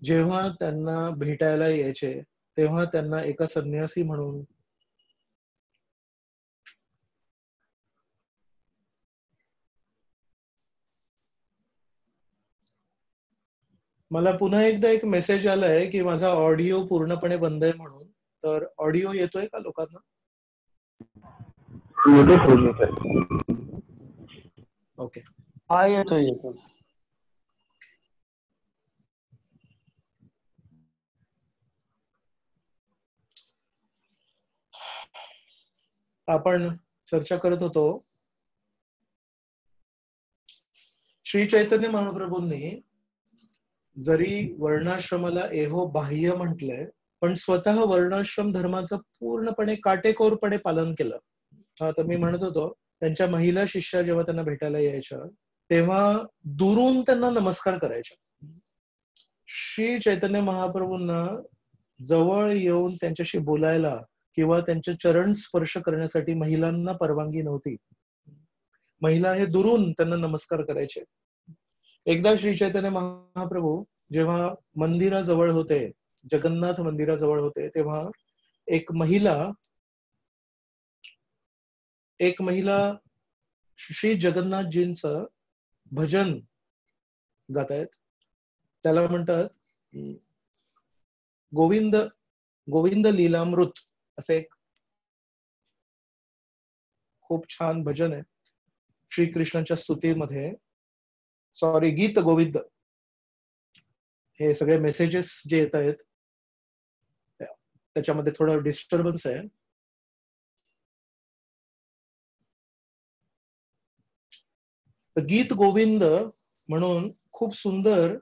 जेव्हा त्यांना भेटायला यायचे तेव्हा त्यांना एका संन्यासी म्हणून मला पुन्हा एकदा एक मेसेज आलाय की माझा ऑडिओ पूर्णपणे बंद आहे म्हणून. तर ऑडिओ येतोय का लोकांना? ओके, हा येतोय येतोय. आपण चर्चा करत होतो श्री चैतन्य महाप्रभूंनी जरी वर्णाश्रमाला एहो बाह्य म्हटलंय पण स्वतः वर्णाश्रम धर्माचं पूर्णपणे काटेकोरपणे पालन केलं. तर मी म्हणत होतो त्यांच्या महिला शिष्या जेव्हा त्यांना भेटायला यायच्या तेव्हा दुरून त्यांना नमस्कार करायच्या. श्री चैतन्य महाप्रभूंना जवळ येऊन त्यांच्याशी बोलायला किंवा त्यांचे चरण स्पर्श करण्यासाठी महिलांना परवानगी नव्हती. महिला हे दुरून त्यांना नमस्कार करायचे. एकदा श्री चैतन्य महाप्रभू जेव्हा मंदिराजवळ होते, जगन्नाथ मंदिराजवळ होते, तेव्हा एक महिला श्री जगन्नाथजींचं भजन गातायत. त्याला म्हणतात गोविंद गोविंद लीलामृत असे एक खूप छान भजन आहे श्रीकृष्णाच्या स्तुतीमध्ये. सॉरी, गीत गोविंद. हे सगळे मेसेजेस जे येत आहेत त्याच्यामध्ये थोडं डिस्टर्बन्स आहे. तर गीत गोविंद म्हणून खूप सुंदर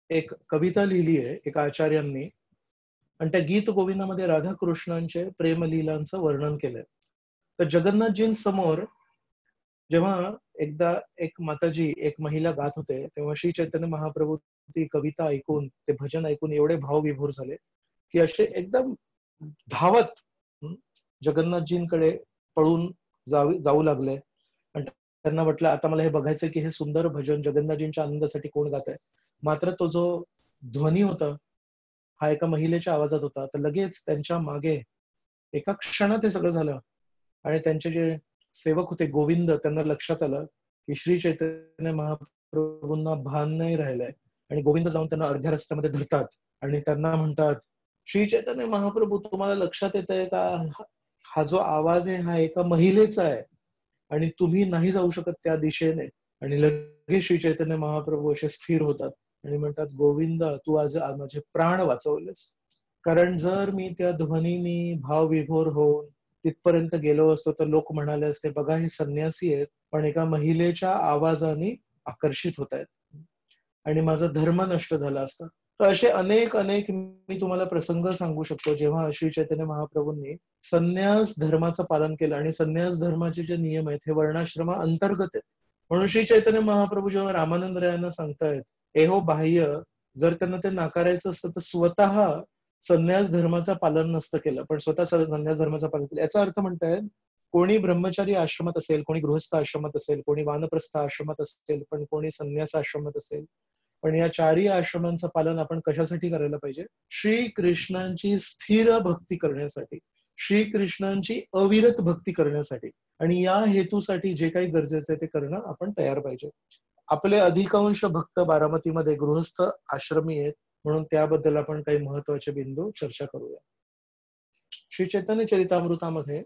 एक कविता लिहिली आहे एका आचार्यांनी, आणि त्या गीत गोविंदामध्ये राधाकृष्णांचे प्रेमलीलांचं वर्णन केलंय. तर जगन्नाथजींसमोर जेव्हा एकदा एक माताजी, एक महिला गात होते, तेव्हा श्री चैतन्य महाप्रभू ती कविता ऐकून, ते भजन ऐकून एवढे भावविभोर झाले की असे एकदम धावत जगन्नाथजींकडे पळून जाऊ लागले. आणि त्यांना म्हटलं, आता मला हे बघायचं की हे सुंदर भजन जगन्नाथजींच्या आनंदासाठी कोण गात आहे. मात्र तो जो ध्वनी होता हा एका महिलेच्या आवाजात होता. तर लगेच त्यांच्या मागे एका क्षणात हे सगळं झालं आणि त्यांचे जे सेवक होते गोविंद, त्यांना लक्षात आलं की श्री चैतन्य महाप्रभूंना भान नाही राहिलंय. आणि गोविंद जाऊन त्यांना अर्ध्या रस्त्यामध्ये धरतात आणि त्यांना म्हणतात, श्री चैतन्य महाप्रभू, तुम्हाला लक्षात येत आहे का, हा जो आवाज आहे हा एका महिलेचा आहे आणि तुम्ही नाही जाऊ शकत त्या दिशेने. आणि लगेच श्री चैतन्य महाप्रभू असे स्थिर होतात आणि म्हणतात, गोविंद, तू आज माझे प्राण वाचवलेस. कारण जर मी त्या ध्वनीनी भावविभोर होऊन तिथपर्यंत गेलो असतो तर लोक म्हणाले असते, बघा हे संन्यासी आहेत पण एका महिलेच्या आवाजाने आकर्षित होत आहेत, आणि माझा धर्म नष्ट झाला असता. तर असे अनेक अनेक मी तुम्हाला प्रसंग सांगू शकतो जेव्हा श्री चैतन्य महाप्रभूंनी संन्यास धर्माचं पालन केलं. आणि संन्यास धर्माचे जे नियम आहेत हे वर्णाश्रमा अंतर्गत आहेत. म्हणून श्री चैतन्य महाप्रभू जेव्हा रामानंद रायांना सांगतायत, एहो बाह्य, जर त्यांना ते नाकारायचं असतं तर स्वतः संन्यास धर्माचं पालन नसतं केलं, पण स्वतः संन्यास धर्माचं पालन केलं. याचा अर्थ म्हणतायत, कोणी ब्रह्मचारी आश्रमात असेल, कोणी गृहस्थ आश्रमात असेल, कोणी वानप्रस्थ आश्रमात असेल, पण कोणी संन्यास आश्रमात असेल, पण या चारही आश्रमांचं पालन आपण कशासाठी करायला पाहिजे? श्रीकृष्णांची स्थिर भक्ती करण्यासाठी, श्रीकृष्णांची अविरत भक्ती करण्यासाठी. आणि या हेतूसाठी जे काही गरजेचं आहे ते करणं आपण तयार पाहिजे. आपले अधिकांश भक्त बारामतीमध्ये गृहस्थ आश्रमी आहेत, म्हणून त्याबद्दल आपण काही महत्वाचे बिंदू चर्चा करूया. श्री चैतन्य चरितामृतामध्ये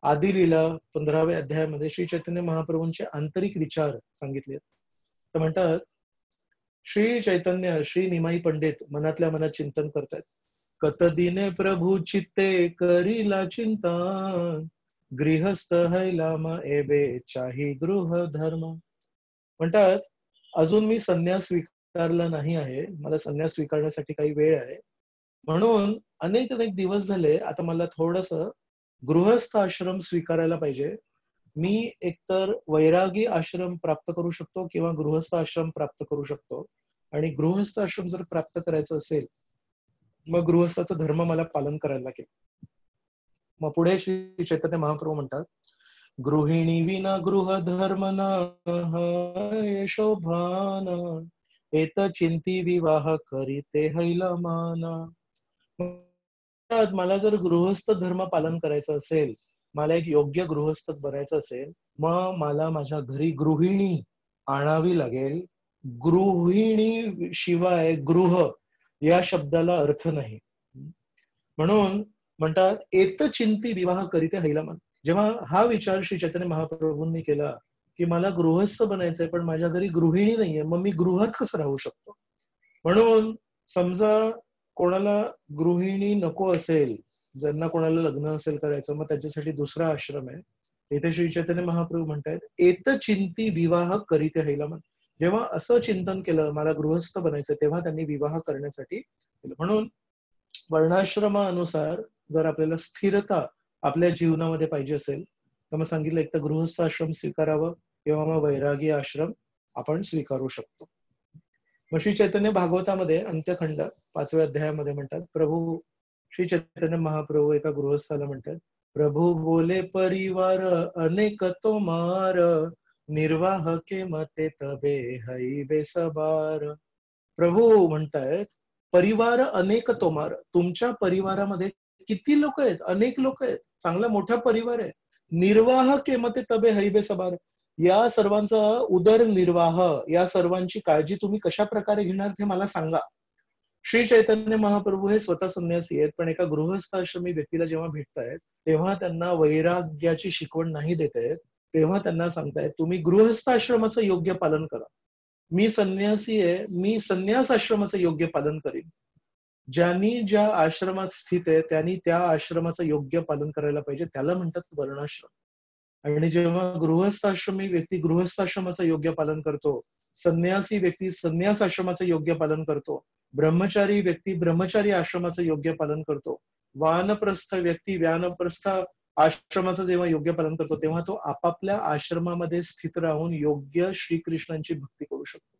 आदिलीला 15व्या अध्यायामध्ये श्री चैतन्य महाप्रभूंचे आंतरिक विचार सांगितले. तर म्हणतात, श्री चैतन्य श्री निमाई पंडित मनातल्या मनात चिंतन करतात. कतदिने प्रभू चित्ते करीला चिंता, गृहस्थ हैलामा एबे चाही गृह धर्म. म्हणतात, अजून मी संन्यास स्वीकारला नाही आहे, मला संन्यास स्वीकारण्यासाठी काही वेळ आहे, म्हणून अनेक अनेक दिवस झाले आता मला थोडस गृहस्थ आश्रम स्वीकारायला पाहिजे. मी एकतर वैरागी आश्रम प्राप्त करू शकतो किंवा गृहस्थ आश्रम प्राप्त करू शकतो. आणि गृहस्थ आश्रम जर प्राप्त करायचं असेल मग गृहस्थाचा धर्म मला पालन करायला लागेल. मग पुढे श्री चैतन्य महाप्रभू म्हणतात, गृहिणी विना गृह धर्म न शोभान, एत चिंती विवाह करीते हैलमाना. मला जर गृहस्थ धर्म पालन करायचं असेल, मला एक योग्य गृहस्थ बनायचं असेल, मग मला माझ्या घरी गृहिणी आणावी लागेल. गृहिणी शिवाय गृह या शब्दाला अर्थ नाही. म्हणून म्हणतात, एत चिंती विवाह करीते हैलमान. जेव्हा हा विचार श्री चैतन्य महाप्रभूंनी केला की मला गृहस्थ बनायचंय पण माझ्या घरी गृहिणी नाहीये, मग मी गृहात कसं राहू शकतो. म्हणून समजा कोणाला गृहिणी नको असेल, ज्यांना कोणाला लग्न असेल करायचं, मग त्याच्यासाठी दुसरा आश्रम आहे. इथे श्री चैतन्य महाप्रभू म्हणतात, एत चिंती विवाह करीते हैलमान. जेव्हा असं चिंतन केलं मला गृहस्थ बनायचं, तेव्हा त्यांनी विवाह करण्यासाठी केलं. म्हणून वर्णाश्रमानुसार जर आपल्याला स्थिरता आपल्या जीवनामध्ये पाहिजे असेल तर मग सांगितलं, एक तर गृहस्थ आश्रम स्वीकारावं किंवा मग वैरागी आश्रम आपण स्वीकारू शकतो. मग श्री चैतन्य भागवतामध्ये अंत्यखंड 5व्या अध्यायामध्ये म्हणतात, प्रभू श्री चैतन्य महाप्रभू एका गृहस्थाला म्हणतात प्रभु बोले परिवार अनेक तोमार, निर्वाह के मते तबे हई बेसबार. प्रभू म्हणतायत परिवार अनेक तोमार, तुमच्या परिवारामध्ये किती लोक आहेत? अनेक लोक आहेत, चांगला मोठा परिवार आहे. निर्वाह केमते तबे हैबे सबार, या सर्वांचा उदरनिर्वाह, या सर्वांची काळजी तुम्ही कशा प्रकारे घेणार ते मला सांगा. श्री चैतन्य महाप्रभू हे स्वतः संन्यासी आहेत, पण एका गृहस्थाश्रमी व्यक्तीला जेव्हा भेटतायत तेव्हा त्यांना वैराग्याची शिकवण नाही देत आहेत. तेव्हा त्यांना सांगतायत तुम्ही गृहस्थाश्रमाचं योग्य पालन करा. मी संन्यासी आहे, मी संन्यास आश्रमाचं योग्य पालन करीन. ज्यांनी ज्या आश्रमात स्थित आहे त्यांनी त्या आश्रमाचं योग्य पालन करायला पाहिजे, त्याला म्हणतात वर्णाश्रम. आणि जेव्हा गृहस्थाश्रमी व्यक्ती गृहस्थाश्रमाचं योग्य पालन करतो, संन्यासी व्यक्ती संन्यास आश्रमाचं योग्य पालन करतो, ब्रह्मचारी व्यक्ती ब्रह्मचारी आश्रमाचं योग्य पालन करतो, वानप्रस्थ व्यक्ती वानप्रस्थ आश्रमाचं जेव्हा योग्य पालन करतो, तेव्हा तो आपापल्या आश्रमामध्ये स्थित राहून योग्य श्रीकृष्णांची भक्ती करू शकतो.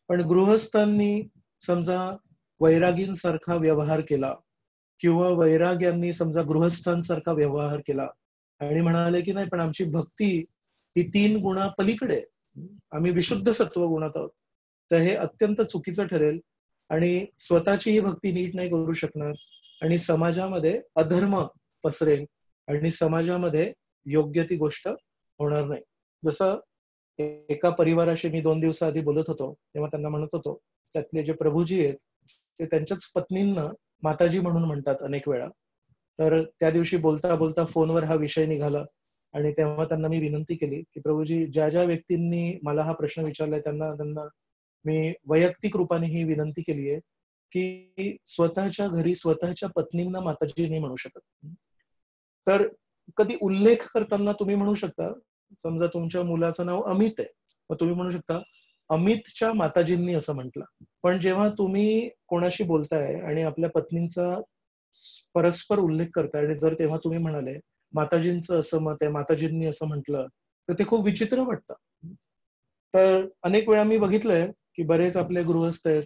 पण गृहस्थांनी समजा वैरागींसारखा व्यवहार केला किंवा वैराग्यांनी समजा गृहस्थांसारखा व्यवहार केला आणि म्हणाले की नाही पण आमची भक्ती ही 3 गुणा पलीकडे, आम्ही विशुद्ध सत्व गुणात आहोत, तर हे अत्यंत चुकीचं ठरेल आणि स्वतःची ही भक्ती नीट नाही करू शकणार आणि समाजामध्ये अधर्म पसरेल आणि समाजामध्ये योग्य ती गोष्ट होणार नाही. जसं एका परिवाराशी मी 2 दिवसाआधी बोलत होतो तेव्हा त्यांना म्हणत होतो, त्यातले जे प्रभूजी आहेत ते त्यांच्याच पत्नींना माताजी म्हणून म्हणतात अनेक वेळा. तर त्या दिवशी बोलता बोलता फोनवर हा विषय निघाला आणि तेव्हा त्यांना मी विनंती केली की प्रभूजी, ज्या ज्या व्यक्तींनी मला हा प्रश्न विचारलाय त्यांना त्यांना मी वैयक्तिक रूपाने ही विनंती केली आहे की स्वतःच्या घरी स्वतःच्या पत्नींना माताजी नाही म्हणू शकत. तर कधी उल्लेख करताना तुम्ही म्हणू शकता, समजा तुमच्या मुलाचं नाव अमित आहे, मग तुम्ही म्हणू शकता अमितच्या माताजींनी असं म्हटलं. पण जेव्हा तुम्ही कोणाशी बोलताय आणि आपल्या पत्नींचा परस्पर उल्लेख करताय आणि जर तेव्हा तुम्ही म्हणाले माताजींचं असं मत आहे, माताजींनी असं म्हटलं, तर ते खूप विचित्र वाटतं. तर अनेक वेळा मी बघितलंय की बरेच आपले गृहस्थ आहेत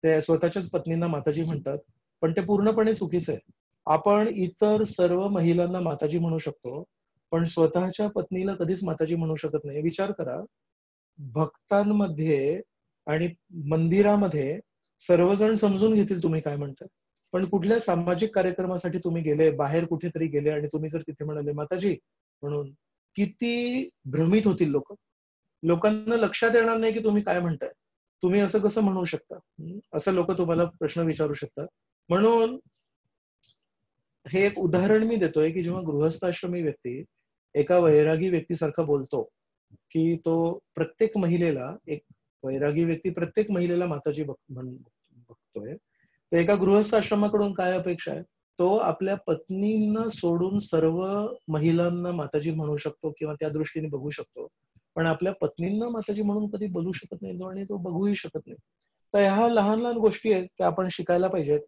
ते स्वतःच्याच पत्नींना माताजी म्हणतात, पण ते पूर्णपणे चुकीचं आहे. आपण इतर सर्व महिलांना माताजी म्हणू शकतो, पण स्वतःच्या पत्नीला कधीच माताजी म्हणू शकत नाही. विचार करा, भक्तांमध्ये आणि मंदिरामध्ये सर्वजण समजून घेतील तुम्ही काय म्हणताय, पण कुठल्या सामाजिक कार्यक्रमासाठी तुम्ही गेले, बाहेर कुठेतरी गेले आणि तुम्ही जर तिथे म्हणाले माताजी म्हणून, किती भ्रमित होतील लोक. लोकांना लक्षात येणार नाही की तुम्ही काय म्हणताय, तुम्ही असं कसं म्हणू शकता, असं लोक तुम्हाला प्रश्न विचारू शकतात. म्हणून हे एक उदाहरण मी देतोय की जेव्हा गृहस्थाश्रमी व्यक्ती एका वैरागी व्यक्तीसारखा बोलतो की तो प्रत्येक महिलेला, एक वैरागी व्यक्ती प्रत्येक महिलेला माताजी बघतोय, तर एका गृहस्थाश्रमाकडून काय अपेक्षा आहे, तो आपल्या पत्नींना सोडून सर्व महिलांना माताजी म्हणू शकतो किंवा त्या दृष्टीने बघू शकतो, पण आपल्या पत्नींना माताजी म्हणून कधी बोलू शकत नाही आणि तो बघूही शकत नाही. तर ह्या लहान लहान गोष्टी आहेत त्या आपण शिकायला पाहिजेत.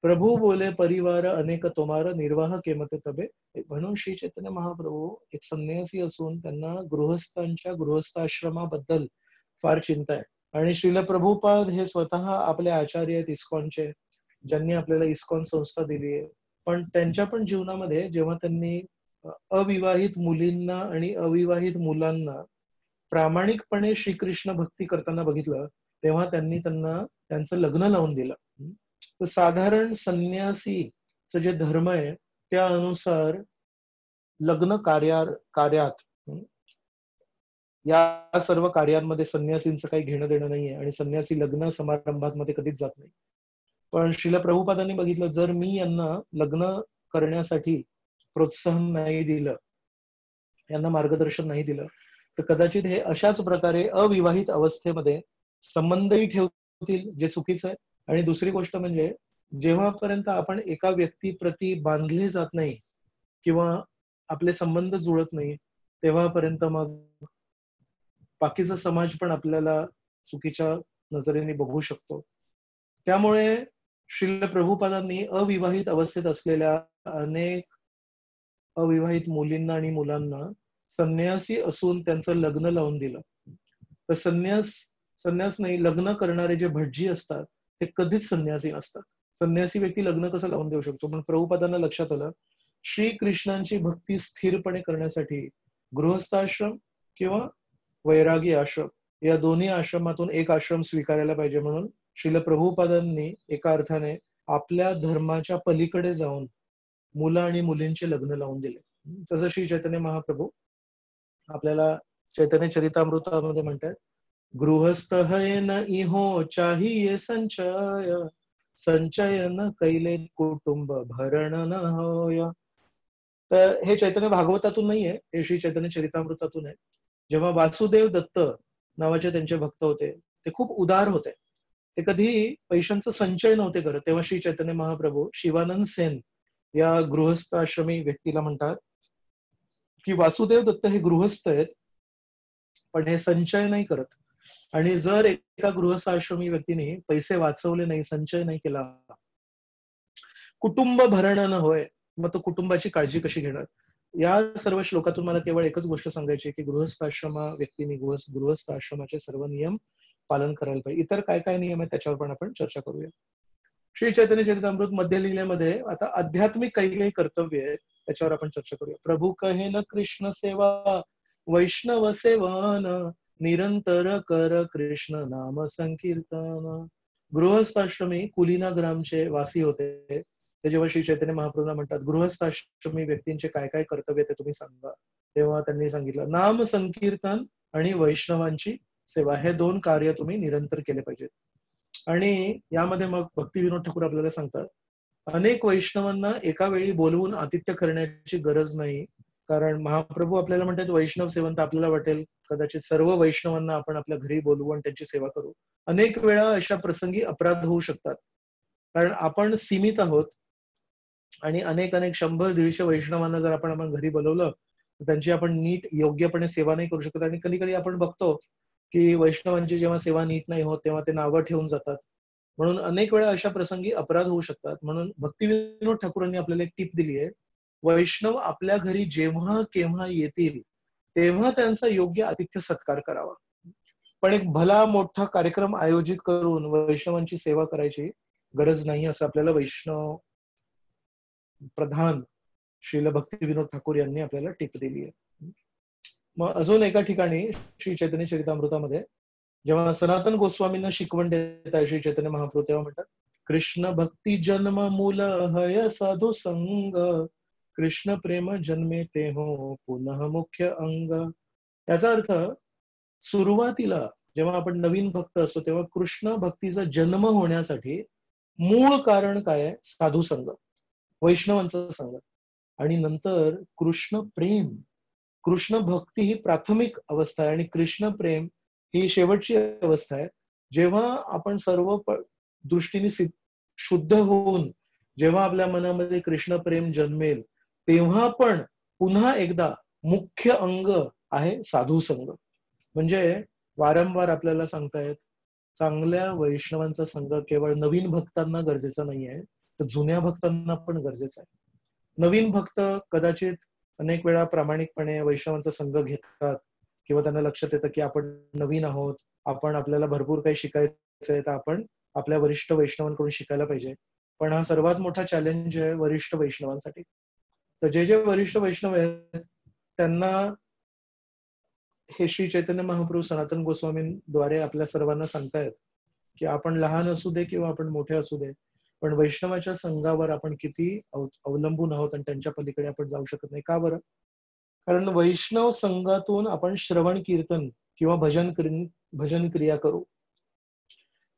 प्रभू बोले परिवार अनेक तोमार, निर्वाह केमते तबे. म्हणून श्री चैतन्य महाप्रभू एक संन्यासी असून त्यांना गृहस्थांच्या गृहस्थाश्रमाबद्दल फार चिंता आहे. आणि श्रील प्रभुपाद हे स्वतः आपले आचार्य आहेत इस्कॉनचे, ज्यांनी आपल्याला इस्कॉन संस्था दिली आहे. पण त्यांच्या पण जीवनामध्ये जेव्हा त्यांनी अविवाहित मुलींना आणि अविवाहित मुलांना प्रामाणिकपणे श्रीकृष्ण भक्ती करताना बघितलं, तेव्हा त्यांनी त्यांना त्यांचं लग्न लावून दिलं. तर साधारण संन्यासीचं जे धर्म आहे त्यानुसार लग्न कार्यात या सर्व कार्यांमध्ये संन्यासींचं काही घेणं देणं नाहीये आणि संन्यासी लग्न समारंभात मध्ये कधीच जात नाही. पण श्रील प्रभुपादांनी बघितलं, जर मी यांना लग्न करण्यासाठी प्रोत्साहन नाही दिलं, यांना मार्गदर्शन नाही दिलं, तर कदाचित हे अशाच प्रकारे अविवाहित अवस्थेमध्ये संबंधही ठेवतील, जे चुकीचं आहे. आणि दुसरी गोष्ट म्हणजे जेव्हापर्यंत आपण एका व्यक्तीप्रती बांधले जात नाही किंवा आपले संबंध जुळत नाही, तेव्हापर्यंत मग बाकीचा समाज पण आपल्याला चुकीच्या नजरेने बघू शकतो. त्यामुळे श्रील प्रभुपादांनी अविवाहित अवस्थेत असलेल्या अनेक अविवाहित मुलींना आणि मुलांना संन्यासी असून त्यांचं लग्न लावून दिलं. तर संन्यास नाही, लग्न करणारे जे भटजी असतात ते कधीच संन्यासी नसतात. संन्यासी व्यक्ती लग्न कसं लावून देऊ शकतो, पण प्रभुपादांना लक्षात आलं श्रीकृष्णांची भक्ती स्थिरपणे करण्यासाठी गृहस्थाश्रम किंवा वैरागी आश्रम या दोन्ही आश्रमातून एक आश्रम स्वीकारायला पाहिजे, म्हणून श्रील प्रभुपादांनी एका अर्थाने आपल्या धर्माच्या पलीकडे जाऊन मुलं आणि मुलींचे लग्न लावून दिले. जसं श्री चैतन्य महाप्रभू आपल्याला चैतन्य चरितामृतामध्ये म्हणतात, गृहस्थ है न इहो चाहिए संचय, संचय न कैले कुटुंब भरण न होय. तर हे चैतन्य भागवतातून नाहीये, हे श्री चैतन्य चरितामृतातून आहे. जेव्हा वासुदेव दत्त नावाचे त्यांचे भक्त होते, ते खूप उदार होते, ते कधी पैशांचा संचय नव्हते करत, तेव्हा श्री चैतन्य महाप्रभू शिवानंद सेन या गृहस्थ आश्रमी व्यक्तीला म्हणतात की वासुदेव दत्त हे गृहस्थ आहेत, पण हे संचय नाही करत, आणि जर एका गृहस्थ आश्रमी व्यक्तीने पैसे वाचवले नाही, संचय नाही केला, कुटुंब भरण न होय, मग तो कुटुंबाची काळजी कशी घेणार. या सर्व श्लोकातून मला केवळ एकच गोष्ट सांगायची की गृहस्थ आश्रमा व्यक्तीने गृहस्थ आश्रमाचे सर्व नियम पालन करायला पाहिजे. इतर काय काय नियम आहेत त्याच्यावर पण आपण चर्चा करूया. श्री चैतन्य चरितामृत मध्ये लिहिल्यामध्ये आता आध्यात्मिक काही काही कर्तव्य आहेत, त्याच्यावर आपण चर्चा करूया. प्रभू कहे न कृष्ण सेवा वैष्णव सेवन, निरंतर कर कृष्ण नाम संकीर्तन. गृहस्थाश्रमी कुलीनाग्रामचे वासी होते, ते जेव्हा श्री चैतन्य महाप्रभूंना म्हणतात गृहस्थाश्रमी व्यक्तींचे काय काय कर्तव्य ते तुम्ही सांगा, तेव्हा त्यांनी सांगितलं नाम संकीर्तन आणि वैष्णवांची सेवा, हे दोन कार्य तुम्ही निरंतर केले पाहिजेत. आणि यामध्ये मग भक्तिविनोद ठाकूर आपल्याला सांगतात, अनेक वैष्णवांना एका वेळी बोलवून आतिथ्य करण्याची गरज नाही, कारण महाप्रभू आपल्याला म्हणतात वैष्णव सेवन, तर आपल्याला वाटेल कदाचित सर्व वैष्णवांना आपण आपल्या घरी बोलवू आणि त्यांची सेवा करू. अनेक वेळा अशा प्रसंगी अपराध होऊ शकतात, कारण आपण सीमित आहोत आणि अनेक 100-150 वैष्णवांना जर आपण घरी बोलवलं तर त्यांची आपण नीट योग्यपणे सेवा नाही करू शकत. आणि कधी कधी आपण बघतो की वैष्णवांची जेव्हा सेवा नीट नाही होत तेव्हा ते नावं ठेवून जातात, म्हणून अनेक वेळा अशा प्रसंगी अपराध होऊ शकतात. म्हणून भक्तिविनोद ठाकूरांनी आपल्याला एक टीप दिली आहे, वैष्णव आपल्या घरी जेव्हा केव्हा येतील तेव्हा त्यांचा योग्य आतिथ्य सत्कार करावा, पण एक भला मोठा कार्यक्रम आयोजित करून वैष्णवांची सेवा करायची गरज नाही, असं आपल्याला वैष्णव प्रधान श्रील भक्तिविनोद ठाकूर यांनी आपल्याला टीप दिली आहे. मग अजून एका ठिकाणी श्री चैतन्य चरितामृतामध्ये जेव्हा सनातन गोस्वामींना शिकवण देत आहे श्री चैतन्य महाप्रभू, तेव्हा म्हणतात कृष्ण भक्ती जन्म मूल हय साधू संग, कृष्ण प्रेम जन्मे ते हो पुनः मुख्य अंग. याचा अर्थ सुरुवातीला जेव्हा आपण नवीन भक्त असतो तेव्हा कृष्ण भक्तीचा जन्म होण्यासाठी मूळ कारण काय आहे, साधू संग, वैष्णवांचा संग. आणि नंतर कृष्ण प्रेम, कृष्ण भक्ती ही प्राथमिक अवस्था आहे आणि कृष्ण प्रेम ही शेवटची अवस्था आहे. जेव्हा आपण सर्व दृष्टीने शुद्ध होऊन जेव्हा आपल्या मनामध्ये कृष्ण प्रेम जन्मेल तेव्हा पण पुन्हा एकदा मुख्य अंग आहे साधू संग. म्हणजे वारंवार आपल्याला सांगतायत चांगल्या वैष्णवांचा संघ केवळ नवीन भक्तांना गरजेचा नाही आहे, तर जुन्या भक्तांना पण गरजेचा आहे. नवीन भक्त कदाचित अनेक वेळा प्रामाणिकपणे वैष्णवांचा संघ घेतात किंवा त्यांना लक्षात येतं की आपण नवीन आहोत, आपल्याला भरपूर काही शिकायचं आहे, तर आपण आपल्या वरिष्ठ वैष्णवांकडून शिकायला पाहिजे. पण हा सर्वात मोठा चॅलेंज आहे वरिष्ठ वैष्णवांसाठी. तर जे जे वरिष्ठ वैष्णव आहेत त्यांना हे श्री चैतन्य महाप्रभू सनातन गोस्वामींद्वारे आपल्या सर्वांना सांगतायत की आपण लहान असू दे किंवा आपण मोठे असू दे, पण वैष्णवाच्या संघावर आपण किती अवलंबून आहोत आणि त्यांच्या पलीकडे आपण जाऊ शकत नाही. का बरं? कारण वैष्णव संघातून आपण श्रवण कीर्तन किंवा भजन क्रिया करू.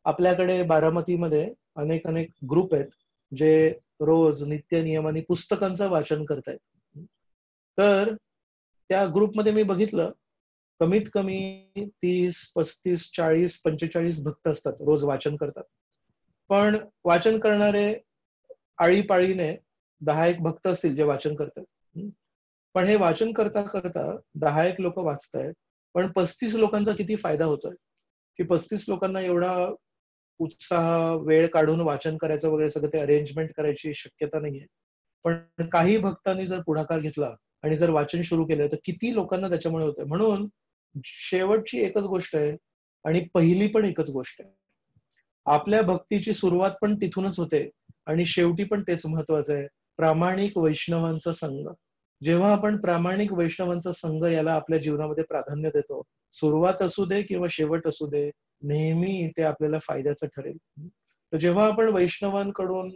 आपल्याकडे बारामतीमध्ये अनेक ग्रुप आहेत जे रोज नित्य नियमाने पुस्तकांचं वाचन करतायत. तर त्या ग्रुपमध्ये मी बघितलं कमीत कमी 30, 35, 40, 45 भक्त असतात, रोज वाचन करतात. पण वाचन करणारे आळीपाळीने 10-1 भक्त असतील जे वाचन करतात. पण हे वाचन करता करता 10-1 लोक वाचतायत, पण 35 लोकांचा किती फायदा होतोय की 35 लोकांना एवढा उत्साह वेळ काढून वाचन करायचं वगैरे सगळं ते अरेंजमेंट करायची शक्यता नाहीये. पण काही भक्तांनी जर पुढाकार घेतला आणि जर वाचन सुरू केलं तर किती लोकांना त्याच्यामुळे होतंय. म्हणून शेवटची एकच गोष्ट आहे आणि पहिली पण एकच गोष्ट आहे, आपल्या भक्तीची सुरुवात पण तिथूनच होते आणि शेवटी पण तेच महत्वाचं आहे. प्रामाणिक वैष्णवांचा संघ. जेव्हा आपण प्रामाणिक वैष्णवांचा संघ याला आपल्या जीवनामध्ये प्राधान्य देतो, सुरुवात असू दे किंवा शेवट असू दे, नेहमी ते आपल्याला फायद्याचं ठरेल. तर जेव्हा आपण वैष्णवांकडून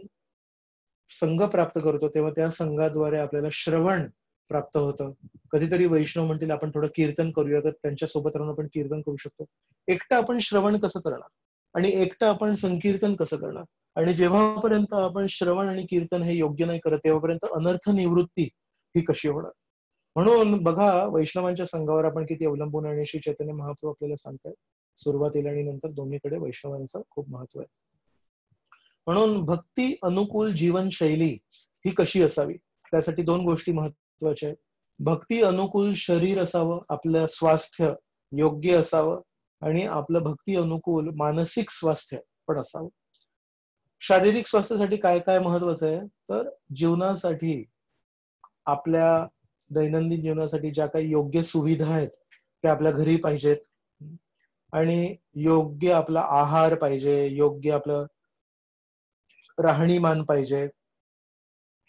संघ प्राप्त करतो तेव्हा त्या संघाद्वारे आपल्याला श्रवण प्राप्त होतं. कधीतरी वैष्णव म्हणतील आपण थोडं कीर्तन करूया, तर त्यांच्या सोबत राहून आपण कीर्तन करू शकतो. एकटं आपण श्रवण कसं करणार आणि एकटं आपण संकीर्तन कसं करणार? आणि जेव्हापर्यंत आपण श्रवण आणि कीर्तन हे योग्य नाही करत तेव्हापर्यंत अनर्थ निवृत्ती ही कशी होणार? म्हणून बघा वैष्णवांच्या संघावर आपण किती अवलंबून आणि श्री चैतन्य महाप्रभू आपल्याला सांगतात सुरुवातीला आणि नंतर दोन्हीकडे वैष्णवांचं खूप महत्व आहे. म्हणून भक्ती अनुकूल जीवनशैली ही कशी असावी, त्यासाठी दोन गोष्टी महत्वाच्या आहेत. भक्ती अनुकूल शरीर असावं, आपलं स्वास्थ्य योग्य असावं आणि आपलं भक्ती अनुकूल मानसिक स्वास्थ्य पण असावं. शारीरिक स्वास्थ्यासाठी काय काय महत्वाचं आहे, तर जीवनासाठी आपल्या दैनंदिन जीवनासाठी ज्या काही योग्य सुविधा आहेत त्या आपल्या घरी पाहिजेत आणि योग्य आपला आहार पाहिजे, योग्य आपलं राहणीमान पाहिजे.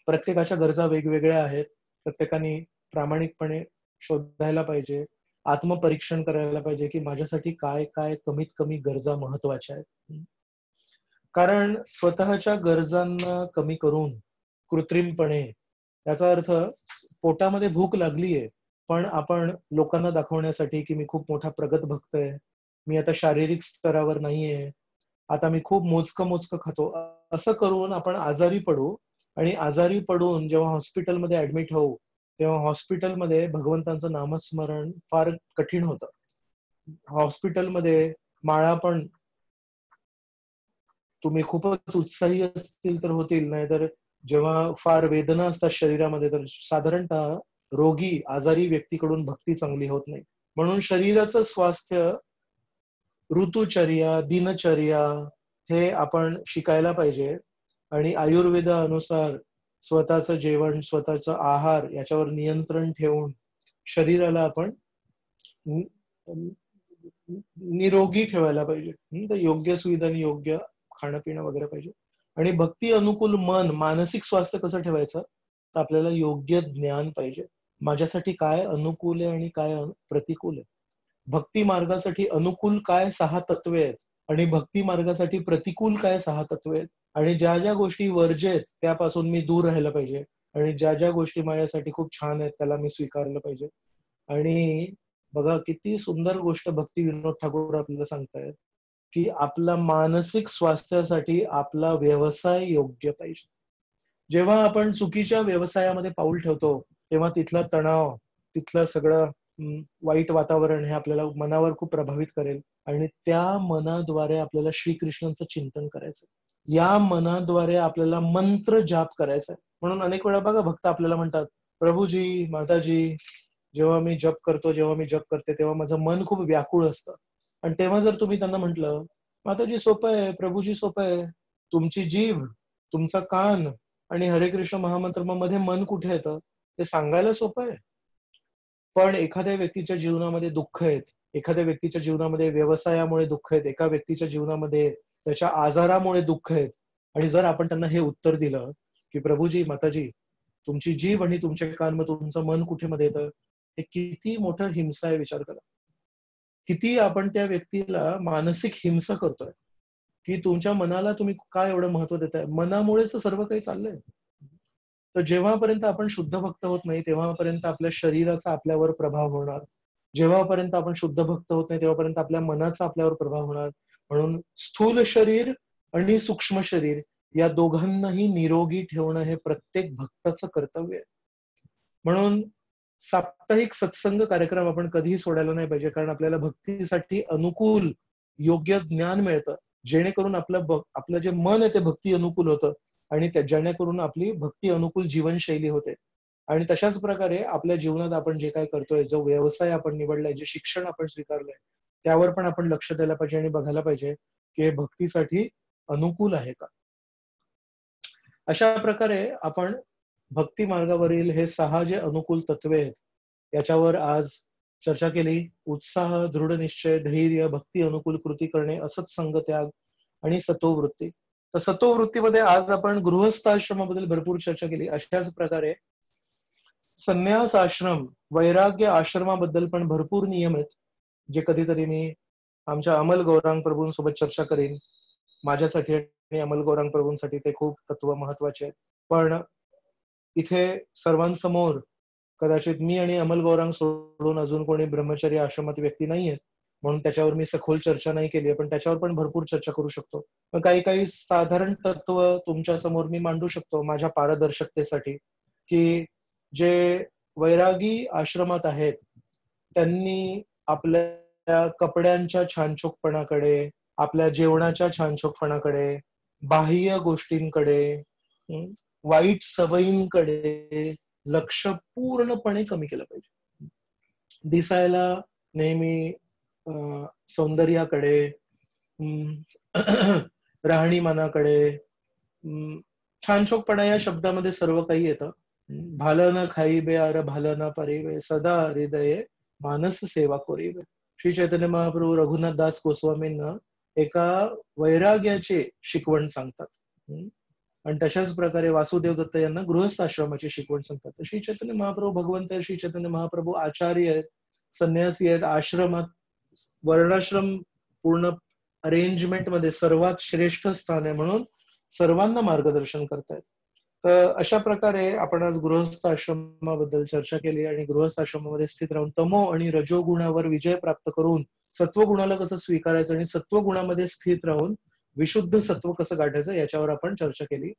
प्रत्येकाच्या गरजा वेगवेगळ्या आहेत. प्रत्येकाने प्रामाणिकपणे शोधायला पाहिजे, आत्मपरीक्षण करायला पाहिजे की माझ्यासाठी काय काय कमीत कमी गरजा महत्वाच्या आहेत. कारण स्वतःच्या गरजांना कमी करून कृत्रिमपणे, याचा अर्थ पोटामध्ये भूक लागलीये पण आपण लोकांना दाखवण्यासाठी की मी खूप मोठा प्रगत भक्त आहे, मी आता शारीरिक स्तरावर नाहीये, आता मी खूप मोजकं मोजकं खातो, असं करून आपण आजारी पडू आणि आजारी पडून जेव्हा हॉस्पिटलमध्ये ऍडमिट होऊ तेव्हा हॉस्पिटलमध्ये भगवंतांचं नामस्मरण फार कठीण होतं. हॉस्पिटलमध्ये माळा पण तुम्ही खूपच उत्साही असतील तर होतील, नाहीतर जेव्हा फार वेदना असतात शरीरामध्ये तर साधारणतः रोगी आजारी व्यक्तीकडून भक्ती चांगली होत नाही. म्हणून शरीराचं स्वास्थ्य, ऋतुचर्या, दिनचर्या हे आपण शिकायला पाहिजे आणि आयुर्वेदानुसार स्वतःचं जेवण, स्वतःचा आहार याच्यावर नियंत्रण ठेवून शरीराला आपण निरोगी ठेवायला पाहिजे. तर योग्य सुविधा आणि योग्य खाणं पिणं वगैरे पाहिजे. आणि भक्ती अनुकूल मन, मानसिक स्वास्थ्य कसं ठेवायचं, तर आपल्याला योग्य ज्ञान पाहिजे. माझ्यासाठी काय अनुकूल आहे आणि काय प्रतिकूल आहे. भक्ती मार्गासाठी अनुकूल काय 6 तत्वे आहेत आणि भक्ती मार्गासाठी प्रतिकूल काय 6 तत्वे आहेत. आणि ज्या ज्या गोष्टी वर्ज्य आहेत त्यापासून मी दूर राहायला पाहिजे आणि ज्या ज्या गोष्टी माझ्यासाठी खूप छान आहेत त्याला मी स्वीकारलं पाहिजे. आणि बघा किती सुंदर गोष्ट भक्ती विनोद ठाकूर आपल्याला सांगतायत की आपला मानसिक स्वास्थ्यासाठी आपला व्यवसाय योग्य पाहिजे. जेव्हा आपण चुकीच्या व्यवसायामध्ये पाऊल ठेवतो तेव्हा तिथला तणाव, तिथलं सगळं वाईट वातावरण हे आपल्याला मनावर खूप प्रभावित करेल आणि त्या मनाद्वारे आपल्याला श्रीकृष्णांचं चिंतन करायचं, या मनाद्वारे आपल्याला मंत्र जाप करायचा. म्हणून अनेक वेळा बघा भक्त आपल्याला म्हणतात प्रभूजी, माताजी, जेव्हा मी जप करतो, जेव्हा मी जप करते तेव्हा माझं मन खूप व्याकुळ असतं. आणि तेव्हा जर तुम्ही त्यांना म्हटलं माताजी सोपं आहे, प्रभूजी सोपं आहे, तुमची जीभ, तुमचा कान आणि हरे कृष्ण महामंत्र मध्ये मन कुठे येतं ते सांगायला सोपं आहे. पण एखाद्या व्यक्तीच्या जीवनामध्ये दुःख आहेत, एखाद्या व्यक्तीच्या जीवनामध्ये व्यवसायामुळे दुःख आहेत, एका व्यक्तीच्या जीवनामध्ये त्याच्या आजारामुळे दुःख आहेत आणि जर आपण त्यांना हे उत्तर दिलं की प्रभूजी, माताजी, तुमची जीभ आणि तुमचे कान, मग तुमचं मन कुठे मध्ये येतं, हे किती मोठं हिंसा आहे विचार करा. किती आपण त्या व्यक्तीला मानसिक हिंसा करतोय की तुमच्या मनाला तुम्ही काय एवढं महत्व देताय, मनामुळेच तर सर्व काही चाललंय. तर जेव्हापर्यंत आपण शुद्ध भक्त होत नाही तेव्हापर्यंत आपल्या शरीराचा आपल्यावर प्रभाव होणार, जेव्हापर्यंत आपण शुद्ध भक्त होत नाही तेव्हापर्यंत आपल्या मनाचा आपल्यावर प्रभाव होणार. म्हणून स्थूल शरीर आणि सूक्ष्म शरीर या दोघांनाही निरोगी ठेवणं हे प्रत्येक भक्ताचं कर्तव्य आहे. म्हणून साप्ताहिक सत्संग कार्यक्रम आपण कधीही सोडायला नाही पाहिजे, कारण आपल्याला भक्तीसाठी अनुकूल योग्य ज्ञान मिळतं, जेणेकरून आपलं जे मन आहे ते भक्ती अनुकूल होतं आणि जेणेकरून आपली भक्ती अनुकूल जीवनशैली होते. आणि तशाच प्रकारे आपल्या जीवनात आपण जे काय करतोय, जो व्यवसाय आपण निवडलाय, जे शिक्षण आपण स्वीकारलंय, त्यावर पण आपण लक्ष द्यायला पाहिजे आणि बघायला पाहिजे की हे भक्तीसाठी अनुकूल आहे का. अशा प्रकारे आपण भक्ती मार्गावरील हे 6 जे अनुकूल तत्वे आहेत याच्यावर आज चर्चा केली. उत्साह, दृढ निश्चय, धैर्य, भक्ती अनुकूल कृती करणे, असत्संग त्याग आणि सतोवृत्ती. तर सत्ववृत्तीमध्ये आज आपण गृहस्थाश्रमाबद्दल भरपूर चर्चा केली. अशाच प्रकारे संन्यास आश्रम, वैराग्य आश्रमाबद्दल पण भरपूर नियम आहेत, जे कधीतरी मी आमच्या अमल गौरांग प्रभूंसोबत चर्चा करीन. माझ्यासाठी आणि अमल गौरांग प्रभूंसाठी ते खूप तत्व महत्वाचे आहेत. पण इथे सर्वांसमोर कदाचित मी आणि अमल गौरांग सोडून अजून कोणी ब्रह्मचर्य आश्रमात व्यक्ती नाहीयेत, म्हणून त्याच्यावर मी सखोल चर्चा नाही केली, पण त्याच्यावर पण भरपूर चर्चा करू शकतो. पण काही काही साधारण तत्व तुमच्या समोर मी मांडू शकतो माझ्या पारदर्शकतेसाठी, की जे वैरागी आश्रमात आहेत त्यांनी आपल्या कपड्यांच्या छानछोकपणाकडे, आपल्या जेवणाच्या छानछोकपणाकडे, बाह्य गोष्टींकडे, वाईट सवयींकडे लक्ष पूर्णपणे कमी केलं पाहिजे. दिसायला नेहमी सौंदर्याकडे, राहणीमानाकडे, छानछोकपणा या शब्दामध्ये सर्व काही येतं. भालं न खाईबे अर भालं न परिबे, सदा हृदये मानस सेवा कोरीबे. श्री चैतन्य महाप्रभू रघुनाथ दास गोस्वामींना एका वैराग्याचे शिकवण सांगतात, आणि तशाच प्रकारे वासुदेव दत्त यांना गृहस्थ आश्रमाची शिकवण सांगतात. तर श्री चैतन्य महाप्रभू भगवंत, श्री चैतन्य महाप्रभू आचार्य आहेत, संन्यासी आहेत, आश्रमात वर्णाश्रम पूर्ण अरेंजमेंट मध्ये सर्वात श्रेष्ठ स्थान आहे, म्हणून सर्वांना मार्गदर्शन करतायत. तर अशा प्रकारे आपण आज गृहस्थ आश्रमाबद्दल चर्चा केली, आणि गृहस्थ आश्रमामध्ये स्थित राहून तमो आणि रजोगुणावर विजय प्राप्त करून सत्वगुणाला कसं स्वीकारायचं आणि सत्वगुणामध्ये स्थित राहून विशुद्ध सत्व कसं गाठायचं याच्यावर आपण चर्चा केली.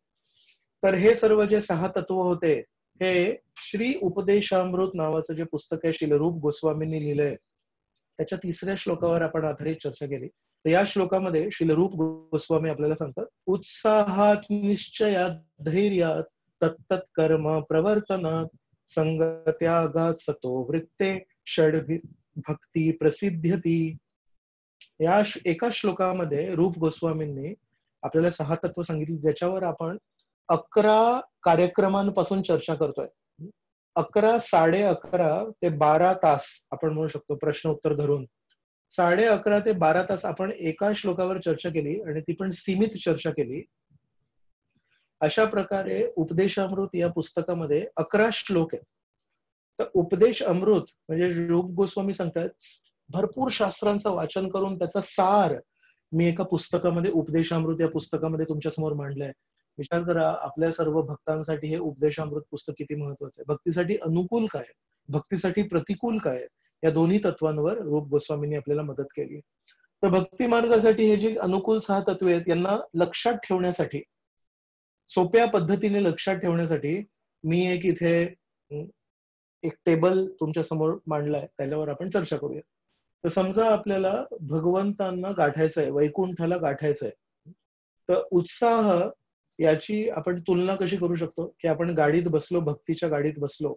तर हे सर्व जे 6 तत्व होते, हे श्री उपदेशामृत नावाचं जे पुस्तक आहे शिलरूप गोस्वामींनी लिहिलंय, त्याच्या 3ऱ्या श्लोकावर आपण आधारित चर्चा केली. तर या श्लोकामध्ये शिलरूप गोस्वामी आपल्याला सांगतात, उत्साहात निश्चयात धैर्यात तत्तत् कर्म प्रवर्तनात संगत्यागात सतो वृत्ते षड भक्ती प्रसिद्ध्यती. या एका श्लोकामध्ये रूप गोस्वामींनी आपल्याला 6 तत्व सांगितली, ज्याच्यावर आपण 11 कार्यक्रमांपासून चर्चा करतोय. 11 11:30 ते 12 तास आपण म्हणू शकतो, प्रश्न उत्तर धरून 11:30 ते 12 तास आपण एका श्लोकावर चर्चा केली, आणि ती पण सीमित चर्चा केली. अशा प्रकारे उपदेशामृत या पुस्तकामध्ये 11 श्लोक आहेत. तर उपदेश अमृत म्हणजे रूप गोस्वामी सांगतात, भरपूर शास्त्रांचं वाचन करून त्याचा सार मी एका पुस्तकामध्ये, उपदेशामृत या पुस्तकामध्ये तुमच्या समोर मांडलंय. विचार करा, आपल्या सर्व भक्तांसाठी हे उपदेशामृत पुस्तक किती महत्वाचं आहे. भक्तीसाठी अनुकूल काय, भक्तीसाठी प्रतिकूल काय, या दोन्ही तत्वांवर रूप गोस्वामींनी आपल्याला मदत केली. तर भक्ती मार्गासाठी हे जे अनुकूल 6 तत्व आहेत, यांना लक्षात ठेवण्यासाठी, सोप्या पद्धतीने लक्षात ठेवण्यासाठी मी एक टेबल तुमच्या समोर मांडलाय, त्याच्यावर आपण चर्चा करूया. तर समजा आपल्याला भगवंतांना गाठायचंय, वैकुंठाला गाठायचंय, तर उत्साह याची आपण तुलना कशी करू शकतो, की आपण गाडीत बसलो, भक्तीच्या गाडीत बसलो,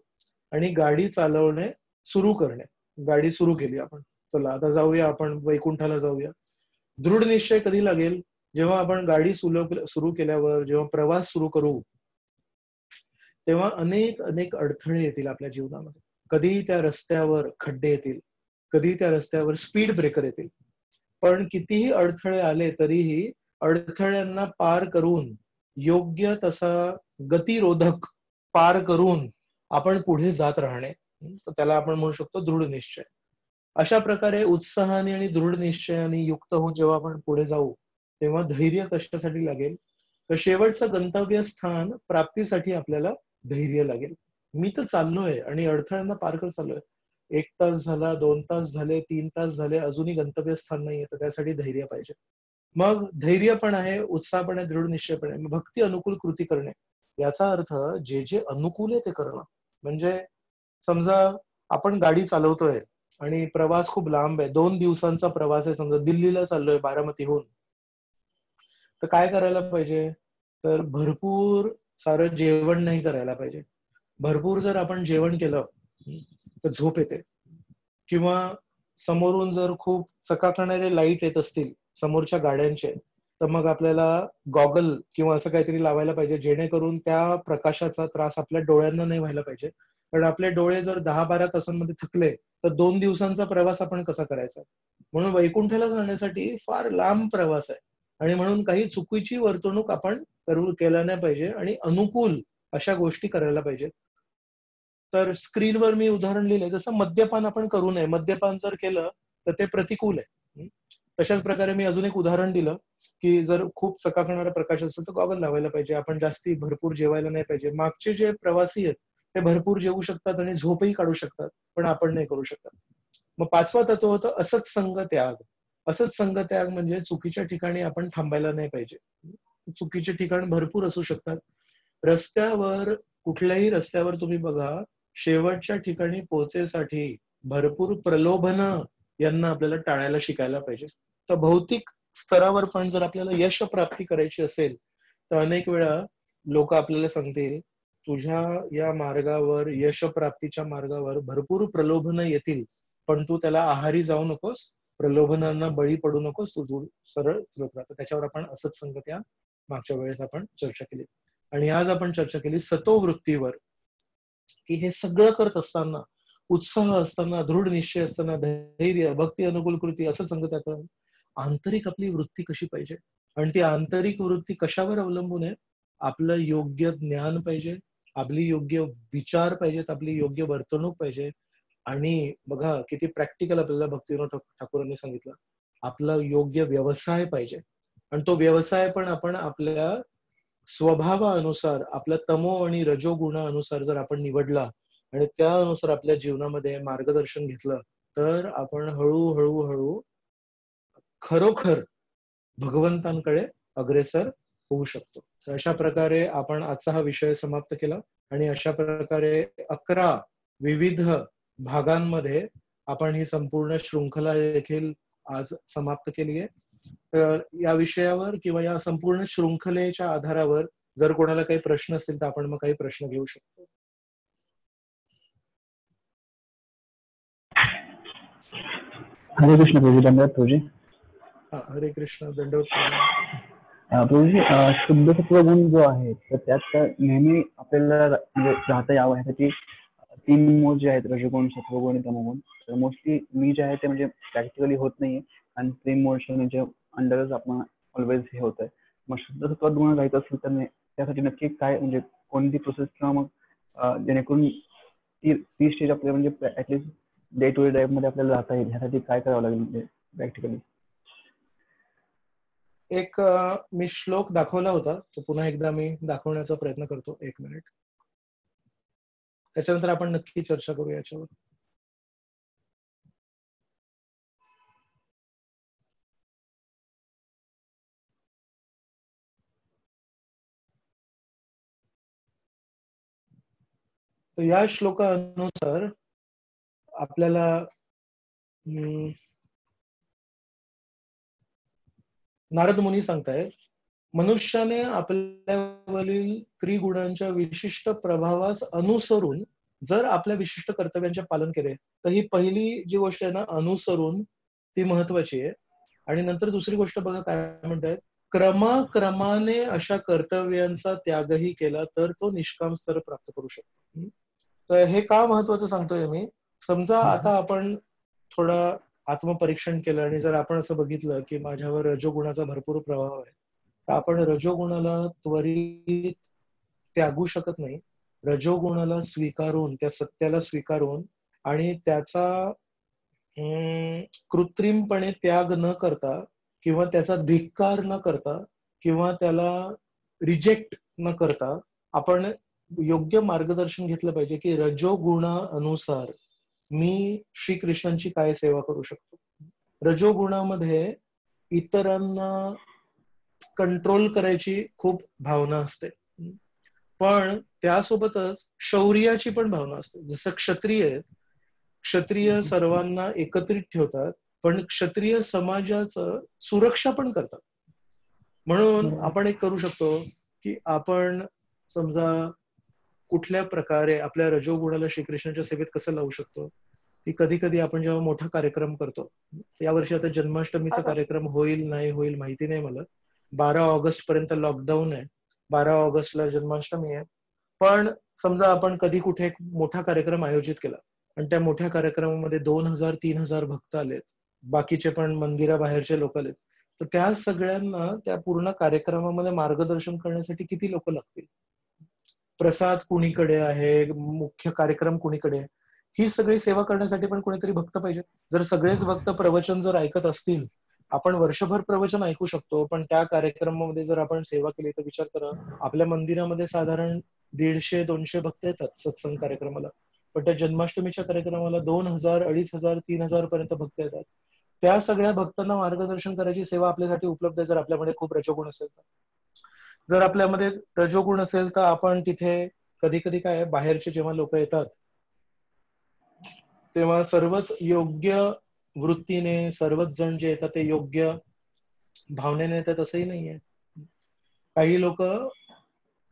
आणि गाडी चालवणे सुरू करणे, गाडी सुरू केली आपण, चला आता जाऊया, आपण वैकुंठाला जाऊया. दृढ निश्चय कधी लागेल, जेव्हा आपण गाडी सुरू केल्यावर, जेव्हा प्रवास सुरू करू, तेव्हा अनेक अनेक अडथळे येतील आपल्या जीवनामध्ये. कधी त्या रस्त्यावर खड्डे येतील, कधी त्या रस्त्यावर स्पीड ब्रेकर येतील, पण कितीही अडथळे आले तरीही अडथळ्यांना पार करून, योग्य तसा गतिरोधक पार करून आपण पुढे जात राहणे, तर त्याला आपण म्हणू शकतो दृढ निश्चय. अशा प्रकारे उत्साहाने आणि दृढ निश्चयाने युक्त होऊन जेव्हा आपण पुढे जाऊ, तेव्हा धैर्य कशासाठी लागेल, तर शेवटचं गंतव्य स्थान प्राप्तीसाठी आपल्याला धैर्य लागेल. मी तर चाललोय आणि अडथळ्यांना पार करत चाललोय, 1 तास झाला, 2 तास झाले, 3 तास झाले, अजूनही गंतव्य स्थान नाहीये, तर त्यासाठी धैर्य पाहिजे. मग धैर्य पण आहे, उत्साह पण आहे, दृढ निश्चय पण आहे. भक्ती अनुकूल कृती करणे, याचा अर्थ जे जे अनुकूल आहे ते करणं. म्हणजे समजा आपण गाडी चालवतोय आणि प्रवास खूप लांब आहे, 2 दिवसांचा प्रवास आहे, समजा दिल्लीला चाललोय बारामतीहून, तर काय करायला पाहिजे, तर भरपूर सारं जेवण नाही करायला पाहिजे. भरपूर जर आपण जेवण केलं तर झोप येते, किंवा समोरून जर खूप चकाकणारे लाईट येत असतील समोरच्या गाड्यांचे, तर मग आपल्याला गॉगल किंवा असं काहीतरी लावायला पाहिजे, जेणेकरून त्या प्रकाशाचा त्रास आपल्या डोळ्यांना नाही व्हायला पाहिजे. कारण आपले डोळे जर 10-12 तासांमध्ये थकले, तर 2 दिवसांचा प्रवास आपण कसा करायचा. म्हणून वैकुंठाला जाण्यासाठी फार लांब प्रवास आहे, आणि म्हणून काही चुकीची वर्तणूक आपण केला नाही पाहिजे आणि अनुकूल अशा गोष्टी करायला पाहिजे. तर स्क्रीनवर मी उदाहरण लिहिलंय, जसं मद्यपान आपण करू नये. मद्यपान जर केलं तर ते प्रतिकूल आहे. तशाच प्रकारे मी अजून एक उदाहरण दिलं की जर खूप चकाकणारा प्रकाश असेल तर गॉगल लावायला पाहिजे. आपण जास्ती भरपूर जेवायला नाही पाहिजे. मागचे जे प्रवासी आहेत ते भरपूर जेवू शकतात आणि झोपही काढू शकतात, पण आपण नाही करू शकत. मग 5वं तत्व होतं असत संग त्याग. असत संग त्याग म्हणजे चुकीच्या ठिकाणी आपण थांबायला नाही पाहिजे. चुकीचे ठिकाण भरपूर असू शकतात. रस्त्यावर, कुठल्याही रस्त्यावर तुम्ही बघा, शेवटच्या ठिकाणी पोहोचेसाठी भरपूर प्रलोभन यांना आपल्याला टाळायला शिकायला पाहिजे. तर भौतिक स्तरावर पण जर आपल्याला यश प्राप्ती करायची असेल तर अनेक वेळा लोक आपल्याला सांगतील तुझ्या या मार्गावर, यश प्राप्तीच्या मार्गावर भरपूर प्रलोभन येतील, पण तू त्याला आहारी जाऊ नकोस, प्रलोभनांना बळी पडू नकोस, तू सरळ स्रोत राहतो. त्याच्यावर आपण असंच संगत्या मागच्या वेळेस आपण चर्चा केली. आणि आज आपण चर्चा केली सतोवृत्तीवर, की हे सगळं करत असताना, उत्साह असताना, दृढ निश्चय असताना, धैर्य, भक्ती, अनुकूल कृती असं संगत्या करून आंतरिक आपली वृत्ती कशी पाहिजे. आणि ती आंतरिक वृत्ती कशावर अवलंबून आहे? आपलं योग्य ज्ञान पाहिजे, आपली योग्य विचार पाहिजेत, आपली योग्य वर्तणूक पाहिजे. आणि बघा किती प्रॅक्टिकल आपल्याला भक्तिविनोद ठाकूरांनी सांगितलं, आपला योग्य व्यवसाय पाहिजे. आणि तो व्यवसाय पण आपण आपल्या स्वभावानुसार, आपल्या तमो आणि रजो गुणानुसार जर आपण निवडला आणि त्यानुसार आपल्या जीवनामध्ये मार्गदर्शन घेतलं तर आपण हळूहळू हळू खरोखर भगवंतांकडे अग्रेसर होऊ शकतो. तर अशा प्रकारे आपण आजचा हा विषय समाप्त केला आणि अशा प्रकारे 11 विविध भागांमध्ये आपण ही संपूर्ण शृंखला देखील आज समाप्त केली आहे. तर या विषयावर किंवा या संपूर्ण शृंखलेच्या आधारावर जर कोणाला काही प्रश्न असतील तर आपण मग काही प्रश्न घेऊ शकतो. हरे कृष्ण प्रभू, धन्यवाद प्रभूजी. हरे कृष्ण, दंडवत प्रणाम. प्रभूजी, शुद्ध सत्वगुण जो आहे तर त्यात नेहमी आपल्याला म्हणजे राहता यावं यासाठी 3 मोड जे आहेत, रजोगुण, सत्वगुण आणि तमोगुण. तर मोस्टली मी जे आहे ते म्हणजे प्रॅक्टिकली होत नाहीये आणि 3 मोडच्या अंडरच आपण ऑलवेज हे होत आहे. मग शुद्ध सत्वात गुण राहायचं असेल तर त्यासाठी नक्की काय म्हणजे कोणती प्रोसेस किंवा मग जेणेकरून ती स्टेज आपल्याला म्हणजे at least day to day life मध्ये आपल्याला राहता येईल, ह्यासाठी काय करावं लागेल म्हणजे प्रॅक्टिकली? एक मी श्लोक दाखवला होता, तो पुन्हा एकदा मी दाखवण्याचा प्रयत्न करतो. 1 मिनिट. त्याच्यानंतर आपण नक्की चर्चा करू याच्यावर. तर या श्लोकानुसार आपल्याला नारद मुनी सांगतायत, मनुष्याने आपल्यावरील त्रिगुणांच्या विशिष्ट प्रभावास अनुसरून जर आपल्या विशिष्ट कर्तव्यांचे पालन केले तर ही पहिली जी गोष्ट आहे ना, अनुसरून, ती महत्वाची आहे. आणि नंतर दुसरी गोष्ट बघा काय म्हणतायत, क्रमाक्रमाने अशा कर्तव्यांचा त्यागही केला तर तो निष्काम स्तर प्राप्त करू शकतो. तर हे का महत्वाचं सांगतोय मी, समजा आता आपण थोडा आत्मपरीक्षण केलं आणि जर आपण असं बघितलं की माझ्यावर रजोगुणाचा भरपूर प्रभाव आहे, तर आपण रजोगुणाला त्वरित त्यागू शकत नाही. रजोगुणाला स्वीकारून, त्या सत्याला स्वीकारून आणि त्याचा कृत्रिमपणे त्याग न करता किंवा त्याचा धिक्कार न करता किंवा त्याला रिजेक्ट न करता आपण योग्य मार्गदर्शन घेतलं पाहिजे की रजोगुणा अनुसार मी श्रीकृष्णांची काय सेवा करू शकतो. रजोगुणामध्ये इतरांना कंट्रोल करायची खूप भावना असते, पण त्यासोबतच शौर्याची पण भावना असते. जसं क्षत्रिय आहेत, क्षत्रिय सर्वांना एकत्रित ठेवतात, पण क्षत्रिय समाजाचं सुरक्षा पण करतात. म्हणून आपण एक करू शकतो की आपण समजा कुठल्या प्रकारे आपल्या रजोगुणाला श्रीकृष्णाच्या सेवेत कसं लावू शकतो, की कधी कधी आपण जेव्हा मोठा कार्यक्रम करतो, यावर्षी आता जन्माष्टमीचा कार्यक्रम होईल नाही होईल माहिती नाही मला, 12 ऑगस्ट पर्यंत लॉकडाऊन आहे, 12 ऑगस्टला जन्माष्टमी आहे. पण समजा आपण कधी कुठे एक मोठा कार्यक्रम आयोजित केला आणि त्या मोठ्या कार्यक्रमामध्ये 2000-3000 भक्त आलेत, बाकीचे पण मंदिराबाहेरचे लोक आलेत, तर त्या सगळ्यांना त्या पूर्ण कार्यक्रमामध्ये मार्गदर्शन करण्यासाठी किती लोक लागतील? प्रसाद कुणीकडे आहे, मुख्य कार्यक्रम कुणीकडे आहे, ही सगळी सेवा करण्यासाठी पण कोणीतरी भक्त पाहिजे. जर सगळेच भक्त प्रवचन जर ऐकत असतील, आपण वर्षभर प्रवचन ऐकू शकतो, पण त्या कार्यक्रमामध्ये जर आपण सेवा केली तर विचार करा, आपल्या मंदिरामध्ये साधारण 150-200 भक्त येतात सत्संग कार्यक्रमाला, पण त्या जन्माष्टमीच्या कार्यक्रमाला 2000, 2500, 3000 पर्यंत भक्त येतात. त्या सगळ्या भक्तांना मार्गदर्शन करायची सेवा आपल्यासाठी उपलब्ध आहे, जर आपल्यामध्ये खूप रजोगुण असेल तर. जर आपल्यामध्ये रजोगुण असेल तर आपण तिथे कधी कधी काय, बाहेरचे जेव्हा लोक येतात तेव्हा सर्वच योग्य वृत्तीने, सर्वच जण जे येतात ते योग्य भावनेने येतात असंही नाहीये. काही लोक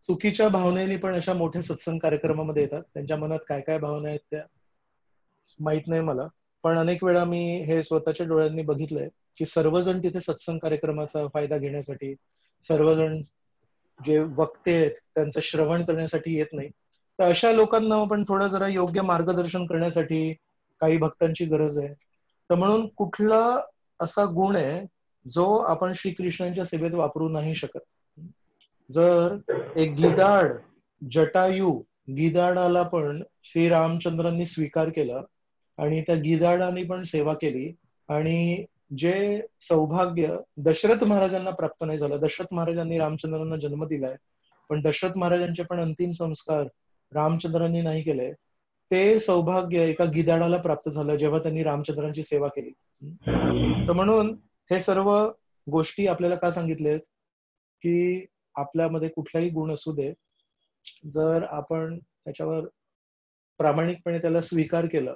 चुकीच्या भावनेने पण अशा मोठ्या सत्संग कार्यक्रमामध्ये येतात, त्यांच्या मनात काय काय भावना आहेत त्या माहित नाही मला, पण अनेक वेळा मी हे स्वतःच्या डोळ्यांनी बघितलंय की सर्वजण तिथे सत्संग कार्यक्रमाचा फायदा घेण्यासाठी, सर्वजण जे वक्ते आहेत त्यांचं श्रवण करण्यासाठी येत नाही. तर अशा लोकांना आपण थोडं जरा योग्य मार्गदर्शन करण्यासाठी काही भक्तांची गरज आहे. तर म्हणून कुठला असा गुण आहे जो आपण श्रीकृष्णांच्या सेवेत वापरू नाही शकत? जर एक गिधाड, जटायू गिधाडाला पण श्रीरामचंद्रांनी स्वीकार केला आणि त्या गिधाडाने पण सेवा केली, आणि जे सौभाग्य दशरथ महाराजांना प्राप्त नाही झालं, दशरथ महाराजांनी रामचंद्रांना जन्म दिलाय पण दशरथ महाराजांचे पण अंतिम संस्कार रामचंद्रांनी नाही केले, ते सौभाग्य एका गिधाडाला प्राप्त झालं जेव्हा त्यांनी रामचंद्रांची सेवा केली. तर म्हणून हे सर्व गोष्टी आपल्याला का सांगितलेत की आपल्यामध्ये कुठलाही गुण असू दे, जर आपण त्याच्यावर प्रामाणिकपणे त्याला स्वीकार केलं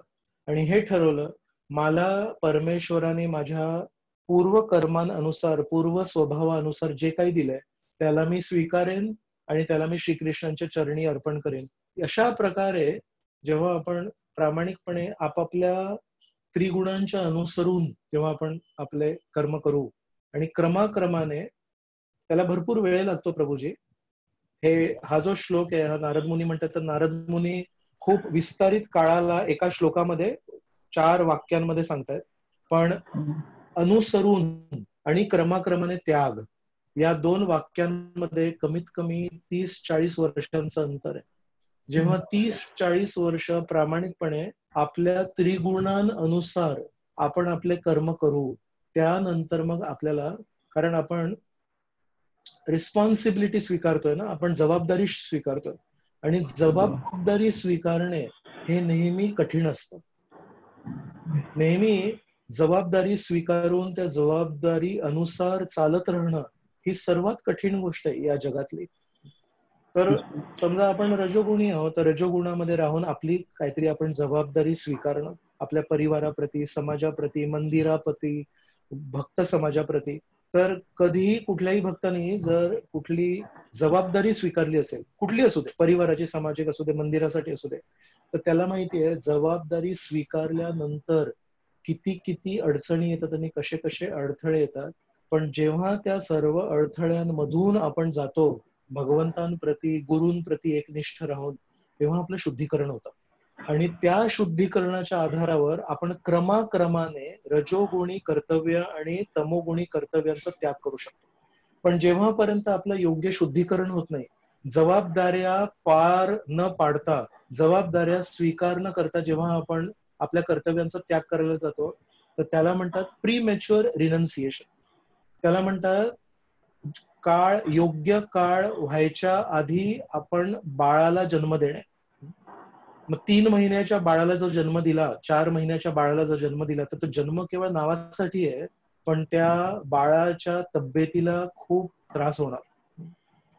आणि हे ठरवलं, मला परमेश्वराने माझ्या पूर्व कर्मानुसार, पूर्व स्वभावानुसार जे काही दिलंय त्याला मी स्वीकारेन आणि त्याला मी श्रीकृष्णांच्या चरणी अर्पण करेन. अशा प्रकारे जेव्हा आपण प्रामाणिकपणे आपापल्या त्रिगुणांच्या अनुसरून जेव्हा आपण आपले कर्म करू, आणि क्रमाक्रमाने, त्याला भरपूर वेळ लागतो प्रभूजी. हा जो श्लोक आहे हा नारद मुनी म्हणतात, तर नारद मुनी खूप विस्तारित काळाला एका श्लोकामध्ये 4 वाक्यांमध्ये सांगतायत, पण अनुसरून आणि क्रमाक्रमाने त्याग या 2 वाक्यांमध्ये कमीत कमी 30-40 वर्षांचं अंतर आहे. जेव्हा 30-40 वर्ष प्रामाणिकपणे आपल्या त्रिगुणांनुसार आपण आपले कर्म करू, त्यानंतर मग आपल्याला, कारण आपण रिस्पॉन्सिबिलिटी स्वीकारतोय ना, आपण जबाबदारी स्वीकारतोय, आणि जबाबदारी स्वीकारणे हे नेहमी कठीण असतं. नेहमी जबाबदारी स्वीकारून त्या जबाबदारी अनुसार चालत राहणं ही सर्वात कठीण गोष्ट आहे या जगातली. तर समजा आपण रजोगुणी आहोत, तर रजोगुणामध्ये राहून आपली काहीतरी आपण जबाबदारी स्वीकारणं, आपल्या परिवाराप्रती, समाजाप्रती, मंदिराप्रती, भक्त समाजाप्रती. तर कधीही कुठल्याही भक्तांनी जर कुठली जबाबदारी स्वीकारली असेल, कुठली असू दे, परिवाराची, सामाजिक असू दे, मंदिरासाठी असू दे, तर त्याला माहितीये जबाबदारी स्वीकारल्यानंतर किती किती अडचणी येतात आणि कसे कसे अडथळे येतात, पण जेव्हा त्या सर्व अडथळ्यांमधून आपण जातो भगवंतांप्रती, गुरूंप्रती एकनिष्ठ राहून, तेव्हा आपलं शुद्धीकरण होतं. आणि त्या शुद्धीकरणाच्या आधारावर आपण क्रमाक्रमाने रजोगुणी कर्तव्य आणि तमोगुणी कर्तव्यांचा त्याग करू शकतो. पण जेव्हापर्यंत आपलं योग्य शुद्धीकरण होत नाही, जबाबदाऱ्या पार न पाडता, जबाबदाऱ्या स्वीकार न करता जेव्हा आपण आपल्या कर्तव्यांचा त्याग करायला जातो, तर त्याला म्हणतात प्रीमॅच्युअर रिनन्सिएशन. त्याला म्हणतात योग्य काळ व्हायच्या आधी आपण बाळाला जन्म देणे. मग 3 महिन्याच्या बाळाला जर जन्म दिला, 4 महिन्याच्या बाळाला जर जन्म दिला, तर तो जन्म केवळ नावासाठी आहे, पण त्या बाळाच्या तब्येतीला खूप त्रास होणार.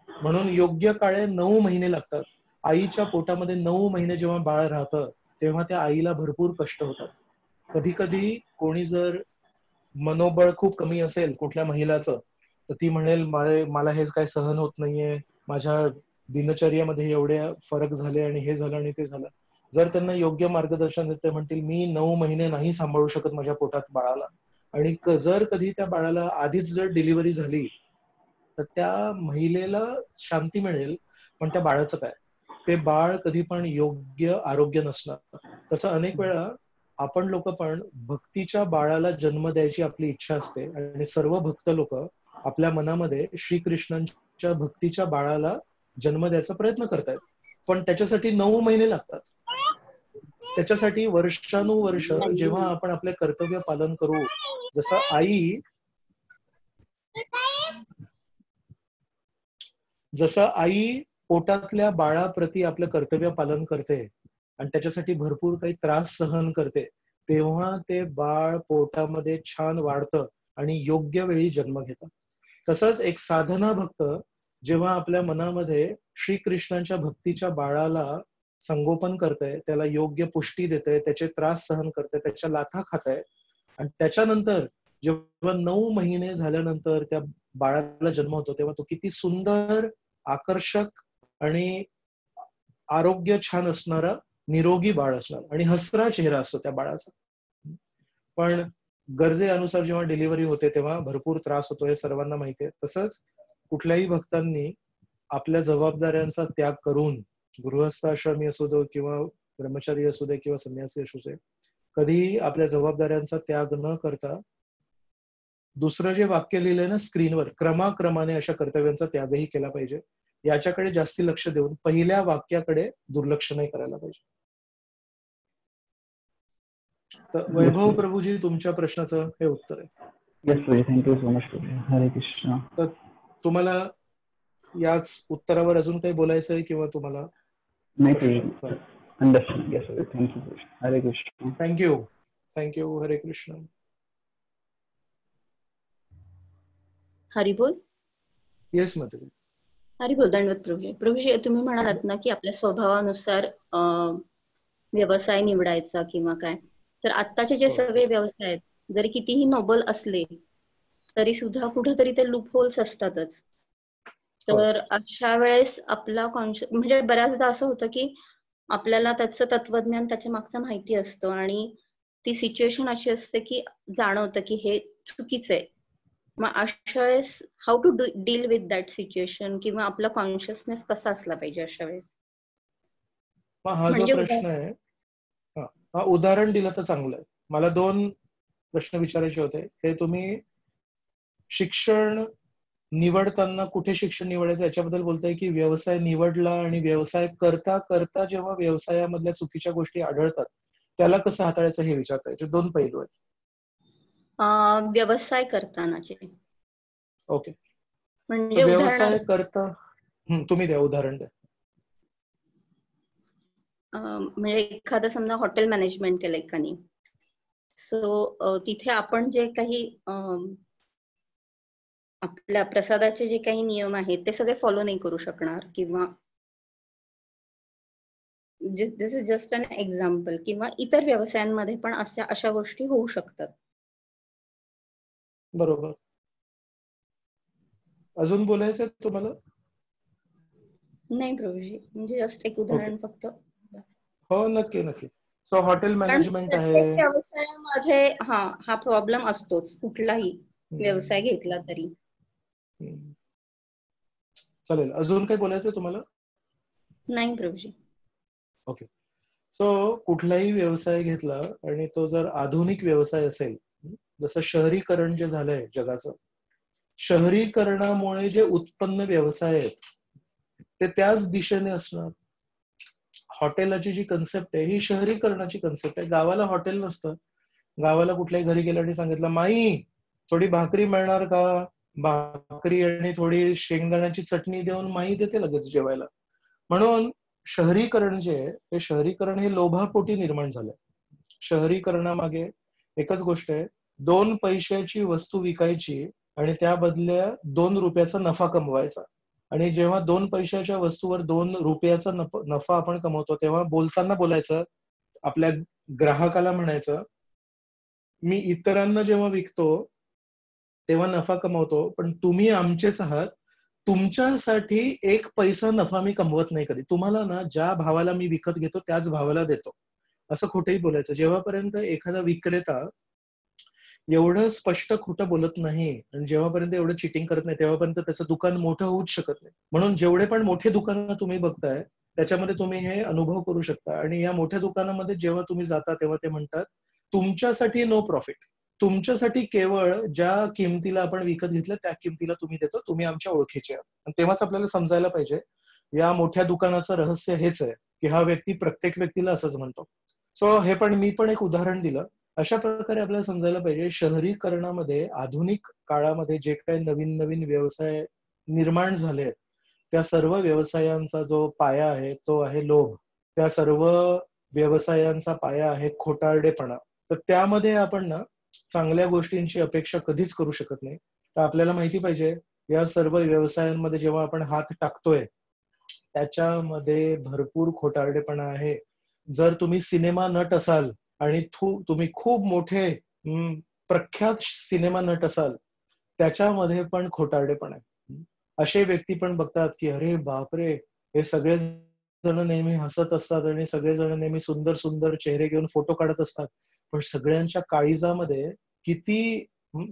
म्हणून योग्य काळे 9 महिने लागतात. आईच्या पोटामध्ये 9 महिने जेव्हा बाळ राहतं, तेव्हा त्या आईला भरपूर कष्ट होतात. कधी कधी कोणी जर मनोबळ खूप कमी असेल कुठल्या महिलाचं, तर ती म्हणेल मला हे काय सहन होत नाहीये, माझ्या दिनचर्यामध्ये एवढे फरक झाले आणि हे झालं आणि ते झालं. जर त्यांना योग्य मार्गदर्शन देते, म्हणतील मी 9 महिने नाही सांभाळू शकत माझ्या पोटात बाळाला, आणि जर कधी त्या बाळाला आधीच जर डिलिव्हरी झाली तर त्या महिलेला शांती मिळेल, पण त्या बाळाचं काय, ते बाळ कधी पण योग्य आरोग्य नसणार. तसं अनेक वेळा आपण लोक पण भक्तीच्या बाळाला जन्म द्यायची आपली इच्छा असते आणि सर्व भक्त लोक आपल्या मनामध्ये श्रीकृष्णांच्या भक्तीच्या बाळाला जन्म द्यायचा प्रयत्न करतायत. पण त्याच्यासाठी 9 महिने लागतात. त्याच्यासाठी वर्षानुवर्ष जेव्हा आपण आपले कर्तव्य पालन करू, जसं आई पोटातल्या बाळाप्रती आपलं कर्तव्य पालन करते आणि त्याच्यासाठी भरपूर काही त्रास सहन करते, तेव्हा ते बाळ पोटामध्ये छान वाढतं आणि योग्य वेळी जन्म घेतं. तसंच एक साधना भक्त जेव्हा आपल्या मनामध्ये श्रीकृष्णांच्या भक्तीच्या बाळाला संगोपन करतंय, त्याला योग्य पुष्टी देतंय, त्याचे त्रास सहन करतंय, त्याच्या लाथा खातंय आणि त्याच्यानंतर जेव्हा 9 महिने झाल्यानंतर त्या बाळाला जन्म होतो, तेव्हा तो किती सुंदर, आकर्षक आणि आरोग्य छान असणारा निरोगी बाळ असणार आणि हसरा चेहरा असतो त्या बाळाचा. पण गरजेनुसार जेव्हा डिलिव्हरी होते तेव्हा भरपूर त्रास होतो, हे सर्वांना माहिती आहे. तसंच कुठल्याही भक्तांनी आपल्या जबाबदाऱ्यांचा त्याग करून, गृहस्थाश्रमी असू दे किंवा ब्रह्मचारी असू दे किंवा संन्यासी असू दे, कधीही आपल्या जबाबदाऱ्यांचा त्याग न करता दुसरं जे वाक्य लिहिलंय ना स्क्रीनवर, क्रमाक्रमाने अशा कर्तव्यांचा त्यागही केला पाहिजे, याच्याकडे जास्ती लक्ष देऊन पहिल्या वाक्याकडे दुर्लक्ष नाही करायला पाहिजे. तर वैभव प्रभूजी, तुमच्या प्रश्नाचं हे उत्तर आहे. येस प्रभू, थँक्यू सो मच प्रभू. हरे कृष्ण. तर तुम्हाला याच उत्तरावर अजून काही बोलायचं आहे किंवा तुम्हाला? नाही प्रभू, अंडरस्टँड. येस प्रभू, थँक्यू. हरे कृष्ण. थँक्यू. थँक्यू. हरे कृष्ण. हरी बोल. येस माताजी. हरी बोल. दंडवत प्रभूजी. प्रभूजी, तुम्ही म्हणालात ना की आपल्या स्वभावानुसार व्यवसाय निवडायचा किंवा काय, तर आत्ताचे जे सगळे व्यवसाय आहेत, जरी कितीही नोबल असले तरी सुद्धा कुठेतरी ते लूप होल्स असतातच. तर अशा वेळेस आपला म्हणजे बऱ्याचदा असं होतं की आपल्याला त्याचं तत्वज्ञान, त्याच्या मागचं माहिती असतं आणि ती सिच्युएशन अशी असते की जाणवतं की हे चुकीचं आहे. मग अशा वेळेस how to deal with that situation, किंवा आपला कॉन्शियसनेस कसा असला पाहिजे अशा वेळेस? हा जो प्रश्न आहे, हा उदाहरण दिलं तर चांगलं आहे. मला 2 प्रश्न विचारायचे होते. हे तुम्ही शिक्षण निवडताना कुठे शिक्षण निवडायचं याच्याबद्दल बोलताय की व्यवसाय निवडला आणि व्यवसाय करता करता जेव्हा व्यवसायामधल्या चुकीच्या गोष्टी आढळतात त्याला कसं हाताळायचं हे विचारताय? 2 पैलू आहेत. व्यवसाय करतानाचे. ओके. म्हणजे व्यवसाय करता तुम्ही द्या उदाहरण द्या. म्हणजे एखादं समजा हॉटेल मॅनेजमेंट केलं एकाने, सो तिथे आपण जे काही आपल्या प्रसादाचे जे काही नियम आहेत ते सगळे फॉलो नाही करू शकणार, किंवा दिस इज जस्ट अन एक्झाम्पल, किंवा इतर व्यवसायांमध्ये पण अशा गोष्टी होऊ शकतात. बरोबर. अजून बोलायचं तुम्हाला? नाही प्रभूजी, म्हणजे जस्ट एक उदाहरण फक्त. हो, नक्की नक्की. सो हॉटेल मॅनेजमेंट आहे. व्यवसायामध्ये हा प्रॉब्लेम असतोच, कुठलाही व्यवसाय घेतला तरी. चालेल. अजून काही बोलायचं तुम्हाला? नाही प्रभूजी. ओके. सो कुठलाही व्यवसाय घेतला आणि तो जर आधुनिक व्यवसाय असेल, जसं शहरीकरण जे झालंय जगाचं, शहरीकरणामुळे जे उत्पन्न व्यवसाय आहेत ते त्याच दिशेने असणार. हॉटेलाची जी कन्सेप्ट आहे ही शहरीकरणाची कन्सेप्ट आहे. गावाला हॉटेल नसतं. गावाला कुठल्याही घरी गेलं आणि सांगितलं, माई थोडी भाकरी मिळणार का? भाकरी आणि थोडी शेंगदाण्याची चटणी देऊन माई देते लगेच जेवायला. म्हणून शहरीकरण जे आहे हे शहरीकरण हे लोभापोटी निर्माण झालंय. शहरीकरणामागे एकच गोष्ट आहे, 2 पैशाची वस्तू विकायची आणि त्या बदल्या 2 रुपयाचा नफा कमवायचा. आणि जेव्हा 2 पैशाच्या वस्तूवर 2 रुपयाचा नफा आपण कमवतो तेव्हा बोलताना बोलायचं, आपल्या ग्राहकाला म्हणायचं, मी इतरांना जेव्हा विकतो तेव्हा नफा कमवतो, पण तुम्ही आमचेच आहात, तुमच्यासाठी 1 पैसा नफा मी कमवत नाही कधी. तुम्हाला ना ज्या भावाला मी विकत घेतो त्याच भावाला देतो, असं खोटंही बोलायचं. जेव्हापर्यंत एखादा विक्रेता एवढं स्पष्ट खोटं बोलत नाही आणि जेव्हापर्यंत एवढं चिटिंग करत नाही तेव्हापर्यंत त्याचं दुकान मोठं होऊच शकत नाही. म्हणून जेवढे पण मोठे दुकानं तुम्ही बघताय त्याच्यामध्ये तुम्ही हे अनुभव करू शकता. आणि या मोठ्या दुकानामध्ये जेव्हा तुम्ही जाता तेव्हा ते म्हणतात तुमच्यासाठी नो प्रॉफिट. तुमच्यासाठी केवळ ज्या किमतीला आपण विकत घेतलं त्या किमतीला तुम्ही देतो, तुम्ही आमच्या ओळखीचे आहात. आणि तेव्हाच आपल्याला समजायला पाहिजे या मोठ्या दुकानाचं रहस्य हेच आहे की हा व्यक्ती प्रत्येक व्यक्तीला असंच म्हणतो. सो हे पण मी पण एक उदाहरण दिलं. अशा प्रकारे आपल्याला समजायला पाहिजे शहरीकरणामध्ये आधुनिक काळामध्ये जे काही नवीन नवीन व्यवसाय निर्माण झाले आहेत त्या सर्व व्यवसायांचा जो पाया आहे तो आहे लोभ. त्या सर्व व्यवसायांचा पाया आहे खोटारडेपणा. तर त्यामध्ये आपण ना चांगल्या गोष्टींची अपेक्षा कधीच करू शकत नाही. तर आपल्याला माहिती पाहिजे या सर्व व्यवसायांमध्ये जेव्हा आपण हात टाकतोय त्याच्यामध्ये भरपूर खोटारडेपणा आहे. जर तुम्ही सिनेमा नट असाल आणि तुम्ही खूप मोठे प्रख्यात सिनेमा नट असाल त्याच्यामध्ये पण खोटारडेपणा आहे. असे व्यक्ती पण बघतात की अरे बापरे, हे सगळे जण नेहमी हसत असतात आणि सगळेजण नेहमी सुंदर सुंदर चेहरे घेऊन फोटो काढत असतात, पण सगळ्यांच्या काळीजामध्ये किती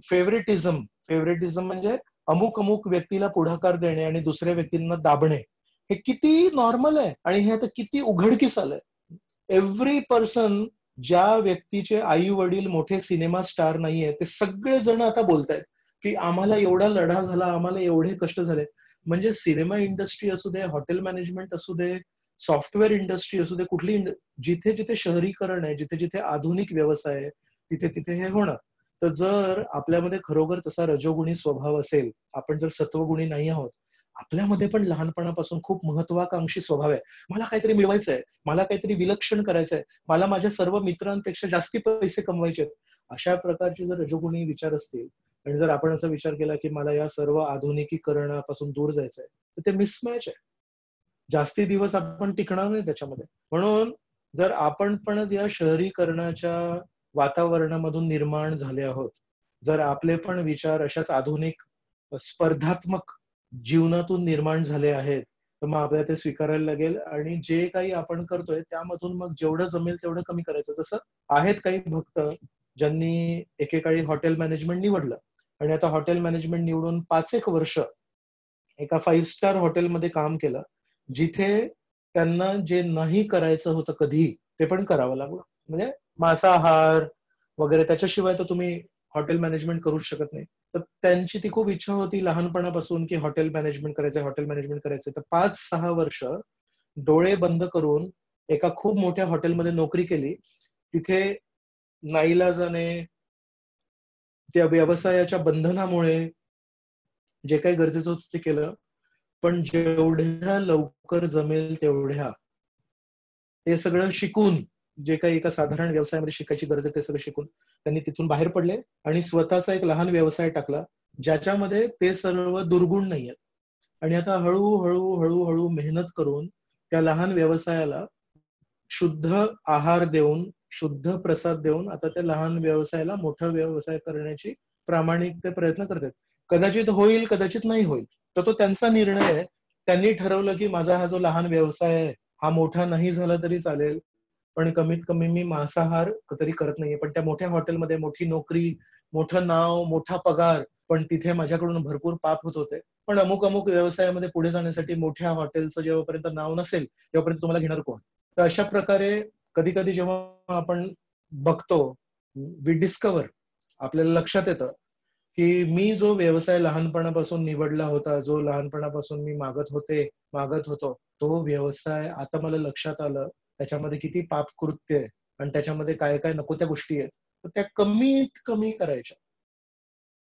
फेवरेटिझम म्हणजे अमुक अमुक व्यक्तीला पुढाकार देणे आणि दुसऱ्या व्यक्तींना दाबणे हे किती नॉर्मल आहे आणि हे आता किती उघडकीस आलंय. एव्हरी पर्सन, ज्या व्यक्तीचे आई वडील मोठे सिनेमा स्टार नाहीये ते सगळे जण आता बोलतायत की आम्हाला एवढा लढा झाला, आम्हाला एवढे कष्ट झाले. म्हणजे सिनेमा इंडस्ट्री असू दे, हॉटेल मॅनेजमेंट असू दे, सॉफ्टवेअर इंडस्ट्री असू दे, कुठली जिथे जिथे शहरीकरण आहे, जिथे जिथे आधुनिक व्यवसाय आहे तिथे तिथे हे होणार. तर जर आपल्यामध्ये खरोखर तसा रजोगुणी स्वभाव असेल, आपण जर सत्वगुणी नाही आहोत, आपल्यामध्ये पण लहानपणापासून खूप महत्वाकांक्षी स्वभाव आहे. मला काहीतरी मिळवायचंय, मला काहीतरी विलक्षण करायचंय, मला माझ्या सर्व मित्रांपेक्षा जास्ती पैसे कमवायचे. अशा प्रकारचे जर रजोगुणी विचार असतील आणि जर आपण असा विचार केला की मला या सर्व आधुनिकीकरणापासून दूर जायचंय, तर ते मिसमॅच आहे. जास्ती दिवस आपण टिकणार नाही त्याच्यामध्ये. म्हणून जर आपण पण या शहरीकरणाच्या वातावरणामधून निर्माण झाले आहोत, जर आपले पण विचार अशाच आधुनिक स्पर्धात्मक जीवनातून निर्माण झाले आहेत, तर मग आपल्याला ते स्वीकारायला लागेल आणि जे काही आपण करतोय त्यामधून मग जेवढं जमेल तेवढं कमी करायचं. जसं आहेत काही भक्त ज्यांनी एकेकाळी हॉटेल मॅनेजमेंट निवडलं आणि आता हॉटेल मॅनेजमेंट निवडून 5-1 वर्ष एका 5 स्टार हॉटेलमध्ये काम केलं, जिथे त्यांना जे नाही करायचं होतं कधी ते पण करावं लागलं. म्हणजे मांसाहार वगैरे त्याच्याशिवाय तर तुम्ही हॉटेल मॅनेजमेंट करूच शकत नाही. तर त्यांची ती खूप इच्छा होती लहानपणापासून की हॉटेल मॅनेजमेंट करायचंय. तर 5-6 वर्ष डोळे बंद करून एका खूप मोठ्या हॉटेलमध्ये नोकरी केली. तिथे नाईलाजाने त्या व्यवसायाच्या बंधनामुळे जे काही गरजेचं होतं ते केलं, पण जेवढ्या लवकर जमेल तेवढ्या ते सगळं शिकून, जे काही एका साधारण व्यवसायामध्ये शिकायची गरज आहे ते सगळं शिकून त्यांनी तिथून बाहेर पडले आणि स्वतःचा एक लहान व्यवसाय टाकला ज्याच्यामध्ये ते सर्व दुर्गुण नाही आहेत. आणि आता हळूहळू हळूहळू मेहनत करून त्या लहान व्यवसायाला शुद्ध आहार देऊन, शुद्ध प्रसाद देऊन आता त्या लहान व्यवसायाला मोठा व्यवसाय करण्याची प्रामाणिक ते प्रयत्न करतात. कदाचित होईल, कदाचित नाही होईल, तर तो त्यांचा निर्णय आहे. त्यांनी ठरवलं की माझा हा जो लहान व्यवसाय आहे हा मोठा नाही झाला तरी चालेल, पण कमीत कमी मी मांसाहार तरी करत नाहीये. पण त्या मोठ्या हॉटेलमध्ये मोठी नोकरी, मोठं नाव, मोठा पगार, पण तिथे माझ्याकडून भरपूर पाप होत होते. पण अमुक अमुक व्यवसायामध्ये पुढे जाण्यासाठी मोठ्या हॉटेलचं जेव्हापर्यंत नाव नसेल तेव्हापर्यंत तुम्हाला घेणार कोण. तर अशा प्रकारे कधी कधी जेव्हा आपण बघतो, वी डिस्कवर, आपल्याला लक्षात येतं की मी जो व्यवसाय लहानपणापासून निवडला होता, जो लहानपणापासून मी मागत होतो, तो व्यवसाय आता मला लक्षात आलं त्याच्यामध्ये किती पापकृत्य आहे आणि त्याच्यामध्ये काय काय नको त्या गोष्टी आहेत. तर त्या कमीत कमी करायच्या.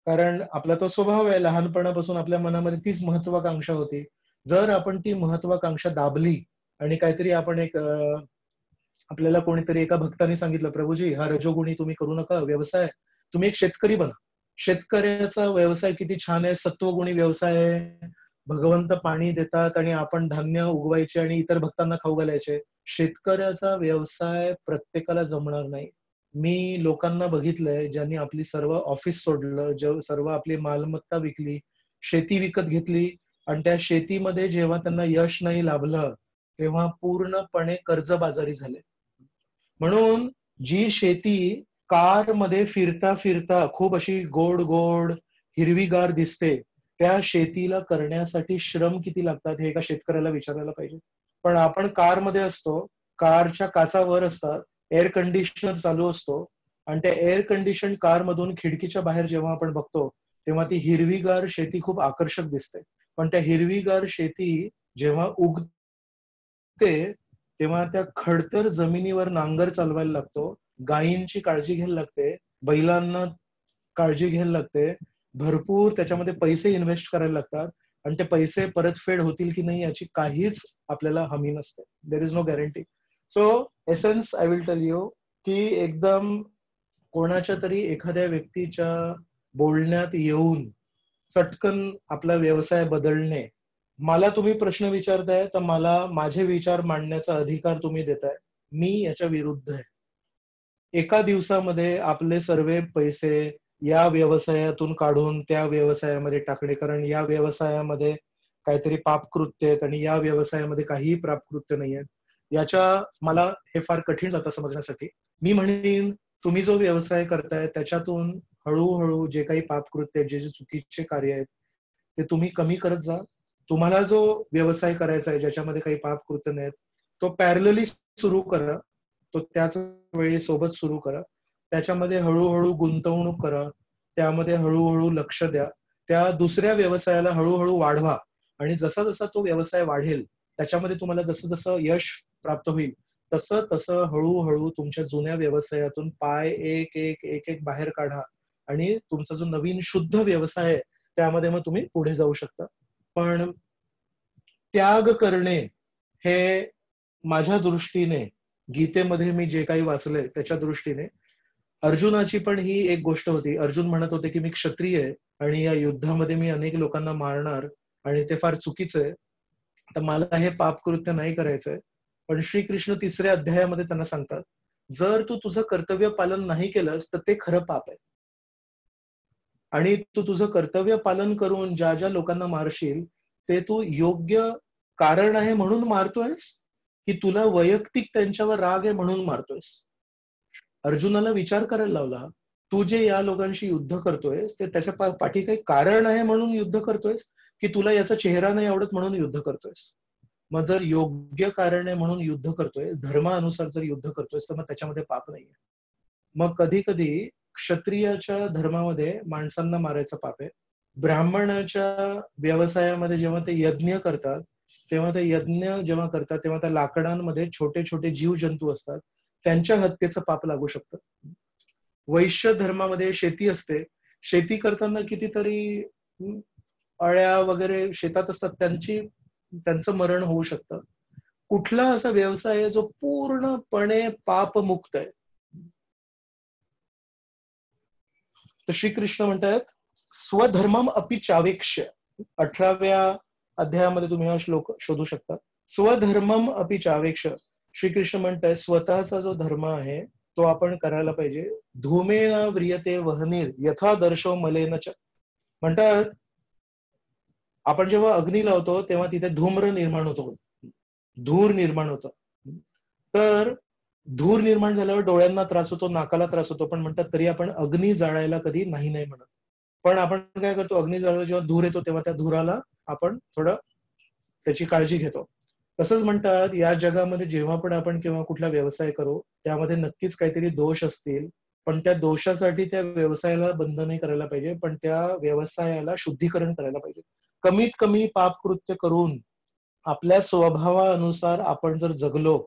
कारण आपला तो स्वभाव आहे, लहानपणापासून आपल्या मनामध्ये तीच महत्वाकांक्षा होती. जर आपण ती महत्वाकांक्षा दाबली आणि काहीतरी आपण एक आपल्याला कोणीतरी एका भक्ताने सांगितलं, प्रभूजी हा रजोगुणी तुम्ही करू नका व्यवसाय, तुम्ही एक शेतकरी बना. शेतकऱ्याचा व्यवसाय किती छान आहे, सत्वगुणी व्यवसाय आहे. भगवंत पाणी देतात आणि आपण धान्य उगवायचे आणि इतर भक्तांना खाऊ घालायचे. शेतकऱ्याचा व्यवसाय प्रत्येकाला जमणार नाही. मी लोकांना बघितलंय ज्यांनी आपली सर्व ऑफिस सोडलं, सर्व आपली मालमत्ता विकली, शेती विकत घेतली आणि त्या शेतीमध्ये जेव्हा त्यांना यश नाही लाभलं तेव्हा पूर्णपणे कर्जबाजारी झाले. म्हणून जी शेती कार मध्ये फिरता फिरता खूप अशी गोड गोड हिरवीगार दिसते, त्या शेतीला करण्यासाठी श्रम किती लागतात हे एका शेतकऱ्याला विचारायला पाहिजे. पण आपण कारमध्ये असतो, कारच्या काचा वर असतात, एअर कंडिशनर चालू असतो, आणि त्या एअर कंडिशन कार मधून खिडकीच्या बाहेर जेव्हा आपण बघतो तेव्हा ती हिरवीगार शेती खूप आकर्षक दिसते. पण त्या हिरवीगार शेती जेव्हा उगते तेव्हा त्या खडतर जमिनीवर नांगर चालवायला लागतो, गायींची काळजी घ्यायला लागते, बैलांना काळजी घ्यायला लागते, भरपूर त्याच्यामध्ये पैसे इन्व्हेस्ट करायला लागतात आणि ते पैसे परतफेड होतील की नाही याची काहीच आपल्याला हमी नसते. There is no guarantee. So essence I will tell you की एकदम कोणाच्या तरी एखाद्या व्यक्तीच्या बोलण्यात येऊन चटकन आपला व्यवसाय बदलणे, मला तुम्ही प्रश्न विचारताय तर मला माझे विचार मांडण्याचा अधिकार तुम्ही देताय, मी याच्या विरुद्ध आहे. एका दिवसामध्ये आपले सर्व पैसे या व्यवसायातून काढून त्या व्यवसायामध्ये टाकणे, कारण या व्यवसायामध्ये काहीतरी पापकृत्य आहेत आणि या व्यवसायामध्ये काहीही पापकृत्य नाही आहेत, याच्या मला हे फार कठीण जातं समजण्यासाठी. मी म्हणेन तुम्ही जो व्यवसाय करताय त्याच्यातून हळूहळू जे काही पापकृत्य आहेत, जे जे चुकीचे कार्य आहेत ते तुम्ही कमी करत जा. तुम्हाला जो व्यवसाय करायचा आहे ज्याच्यामध्ये काही पापकृत्य नाहीत तो पॅरलली सुरू करा, तो त्याच वेळी सोबत सुरू करा, त्याच्यामध्ये हळूहळू गुंतवणूक करा, त्यामध्ये हळूहळू लक्ष द्या, त्या दुसऱ्या व्यवसायाला हळूहळू वाढवा आणि जसा जसा तो व्यवसाय वाढेल त्याच्यामध्ये तुम्हाला जसं जसं यश प्राप्त होईल तसं तसं हळूहळू तुमच्या जुन्या व्यवसायातून पाय एक एक एक एक बाहेर काढा आणि तुमचा जो नवीन शुद्ध व्यवसाय आहे त्यामध्ये मग तुम्ही पुढे जाऊ शकता. पण त्याग करणे हे माझ्या दृष्टीने, गीतेमध्ये मी जे काही वाचलंय त्याच्या दृष्टीने, अर्जुनाची पण ही एक गोष्ट होती. अर्जुन म्हणत होते की मी क्षत्रिय आहे आणि या युद्धामध्ये मी अनेक लोकांना मारणार आणि ते फार चुकीचं आहे, तर मला हे पापकृत्य नाही करायचंय. पण श्रीकृष्ण 3ऱ्या अध्यायामध्ये त्यांना सांगतात, जर तू तुझं कर्तव्य पालन नाही केलंस तर ते खरं पाप आहे. आणि तू तुझं कर्तव्य पालन करून ज्या ज्या लोकांना मारशील ते तू योग्य कारण आहे म्हणून मारतोयस की तुला वैयक्तिक त्यांच्यावर राग आहे म्हणून मारतोयस. अर्जुनाला विचार करायला लावला, तू जे या लोकांशी युद्ध करतोयस ते त्याच्या पाठी काही कारण आहे म्हणून युद्ध करतोयस की तुला याचा चेहरा नाही आवडत म्हणून युद्ध करतोयस. मग जर योग्य कारण आहे म्हणून युद्ध करतोयस, धर्मानुसार जर युद्ध करतोयस तर मग त्याच्यामध्ये पाप नाहीये. मग कधी कधी क्षत्रियाच्या धर्मामध्ये माणसांना मारायचं पाप आहे. ब्राह्मणाच्या व्यवसायामध्ये जेव्हा ते यज्ञ करतात तेव्हा ते यज्ञ जेव्हा करतात तेव्हा त्या लाकडांमध्ये छोटे छोटे जीव जंतू असतात, त्यांच्या हत्येचं पाप लागू शकतं. वैश्य धर्मामध्ये शेती असते, शेती करताना कितीतरी अळ्या वगैरे शेतात असतात, त्यांचं मरण होऊ शकतं. कुठला असा व्यवसाय आहे जो पूर्णपणे पापमुक्त आहे? तर श्रीकृष्ण म्हणतात स्वधर्मम अपि चावेक्ष्य. 18व्या अध्यायामध्ये तुम्ही हा श्लोक शोधू शकता. स्वधर्मम अपि चावेक्ष्य. श्रीकृष्ण म्हणतात स्वतःचा जो धर्म आहे तो आपण करायला पाहिजे. धूमेन व्रियते वह्निर यथा दर्शो मलेन च. म्हणतात आपण जेव्हा अग्नी लावतो तेव्हा तिथे धूम्र निर्माण होतो, धूर निर्माण होतो. तर धूर निर्माण झाल्यावर डोळ्यांना त्रास होतो, नाकाला त्रास होतो, पण म्हणतात तरी आपण अग्नी जाळायला कधी नाही नाही म्हणत. पण आपण काय करतो, अग्नी जाळायला जेव्हा धूर येतो तेव्हा त्या धुराला आपण थोडं त्याची काळजी घेतो. तसंच म्हणतात या जगामध्ये जेव्हा पण आपण किंवा कुठला व्यवसाय करू त्यामध्ये नक्कीच काहीतरी दोष असतील, पण त्या दोषासाठी त्या व्यवसायाला बंद नाही करायला पाहिजे, पण त्या व्यवसायाला शुद्धीकरण करायला पाहिजे. कमीत कमी पापकृत्य करून आपल्या स्वभावानुसार आपण जर जगलो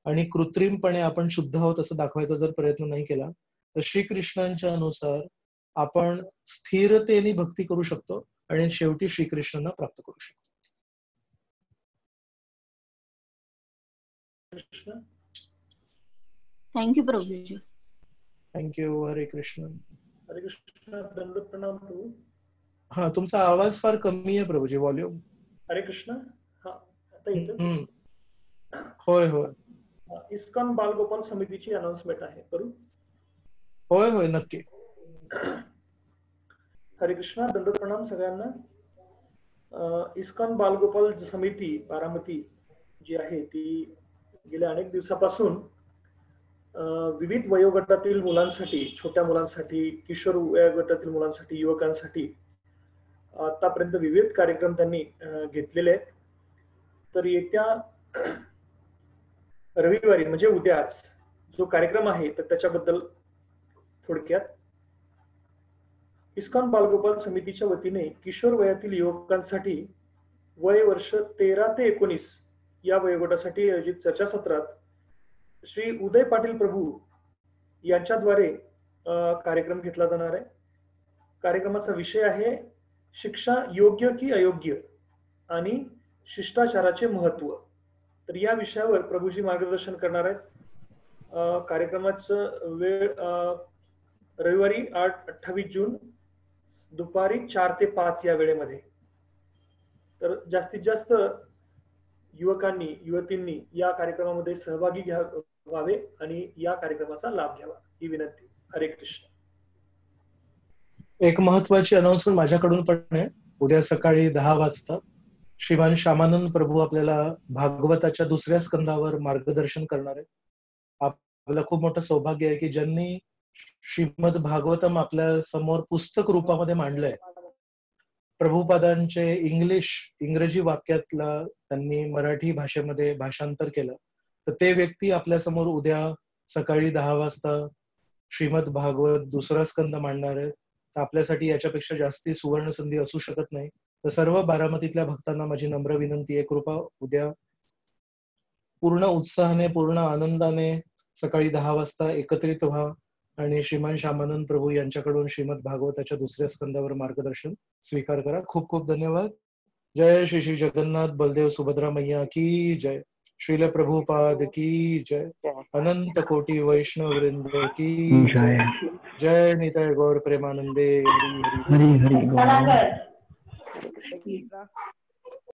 आणि कृत्रिमपणे आपण शुद्ध आहोत असं दाखवायचा जर प्रयत्न नाही केला तर श्रीकृष्णांच्या अनुसार आपण स्थिरतेने भक्ती करू शकतो आणि शेवटी श्रीकृष्णांना प्राप्त करू शकतो. थँक्यू प्रभूजी. थँक्यू. हरे कृष्ण. हरे कृष्ण. दंड प्रणाम प्रभू. हा, तुमचा आवाज फार कमी आहे प्रभूजी, व्हॉल्यूम. हरे कृष्ण. हा, आता येतो. होय होय. इस्कॉन बालगोपाल समितीची अनाउन्समेंट आहे, करू? होय होय, नक्की. हरे कृष्ण. दंड प्रणाम सगळ्यांना. इस्कॉन बालगोपाल समिती बारामती जी आहे ती गेल्या अनेक दिवसापासून विविध वयोगटातील मुलांसाठी, छोट्या मुलांसाठी, किशोर वयोगटातील मुलांसाठी, युवकांसाठी आतापर्यंत विविध कार्यक्रम त्यांनी घेतलेले आहेत. तर येत्या रविवारी म्हणजे उद्याच जो कार्यक्रम आहे तर त्याच्याबद्दल थोडक्यात. इस्कॉन बालगोपाल समितीच्या वतीने किशोर वयातील युवकांसाठी वय वर्ष 13 ते 19 या वयोगटासाठी आयोजित चर्चासत्रात श्री उदय पाटील प्रभू यांच्याद्वारे कार्यक्रम घेतला जाणार आहे. कार्यक्रमाचा विषय आहे शिक्षा योग्य की अयोग्य आणि शिष्टाचाराचे महत्व. तर या विषयावर प्रभूजी मार्गदर्शन करणार आहेत. कार्यक्रमाचं वेळ रविवारी 28 जून दुपारी 4 ते 5 या वेळेमध्ये. तर जास्तीत जास्त युवकांनी युवतींनी या कार्यक्रमामध्ये सहभागी व्हावे आणि या कार्यक्रमाचा लाभ घ्यावा ही विनंती. हरे कृष्ण. एक महत्वाची अनाउन्समेंट माझ्याकडून पण आहे. उद्या सकाळी 10 वाजता श्रीमान श्यामानंद प्रभू आपल्याला भागवताच्या 2ऱ्या स्कंदावर मार्गदर्शन करणार आहेत. आपलं खूप मोठं सौभाग्य आहे की ज्यांनी श्रीमद भागवतम आपल्या समोर पुस्तक रूपामध्ये मांडलंय. प्रभुपादांचे इंग्रजी वाक्यातला त्यांनी मराठी भाषेमध्ये भाषांतर केलं. तर ते व्यक्ती आपल्या समोर उद्या सकाळी 10 वाजता श्रीमद भागवत 2रा स्कंद मांडणार आहेत. तर आपल्यासाठी याच्यापेक्षा जास्ती सुवर्ण संधी असू शकत नाही. तर सर्व बारामतीतल्या भक्तांना माझी नम्र विनंती आहे, कृपा उद्या पूर्ण उत्साहाने पूर्ण आनंदाने सकाळी 10 वाजता एकत्रित व्हा आणि श्रीमान श्यामानंद प्रभू यांच्याकडून श्रीमद भागवताच्या 2ऱ्या स्कंदावर मार्गदर्शन स्वीकार करा. खूप खूप धन्यवाद. जय श्री श्री जगन्नाथ बलदेव सुभद्रा मैया की जय. श्रील प्रभुपाद की जय. अनंत कोटि वैष्णव वृंद की जय. जय निताय गौर प्रेमानंदे. हरि हरि. हरी हरी.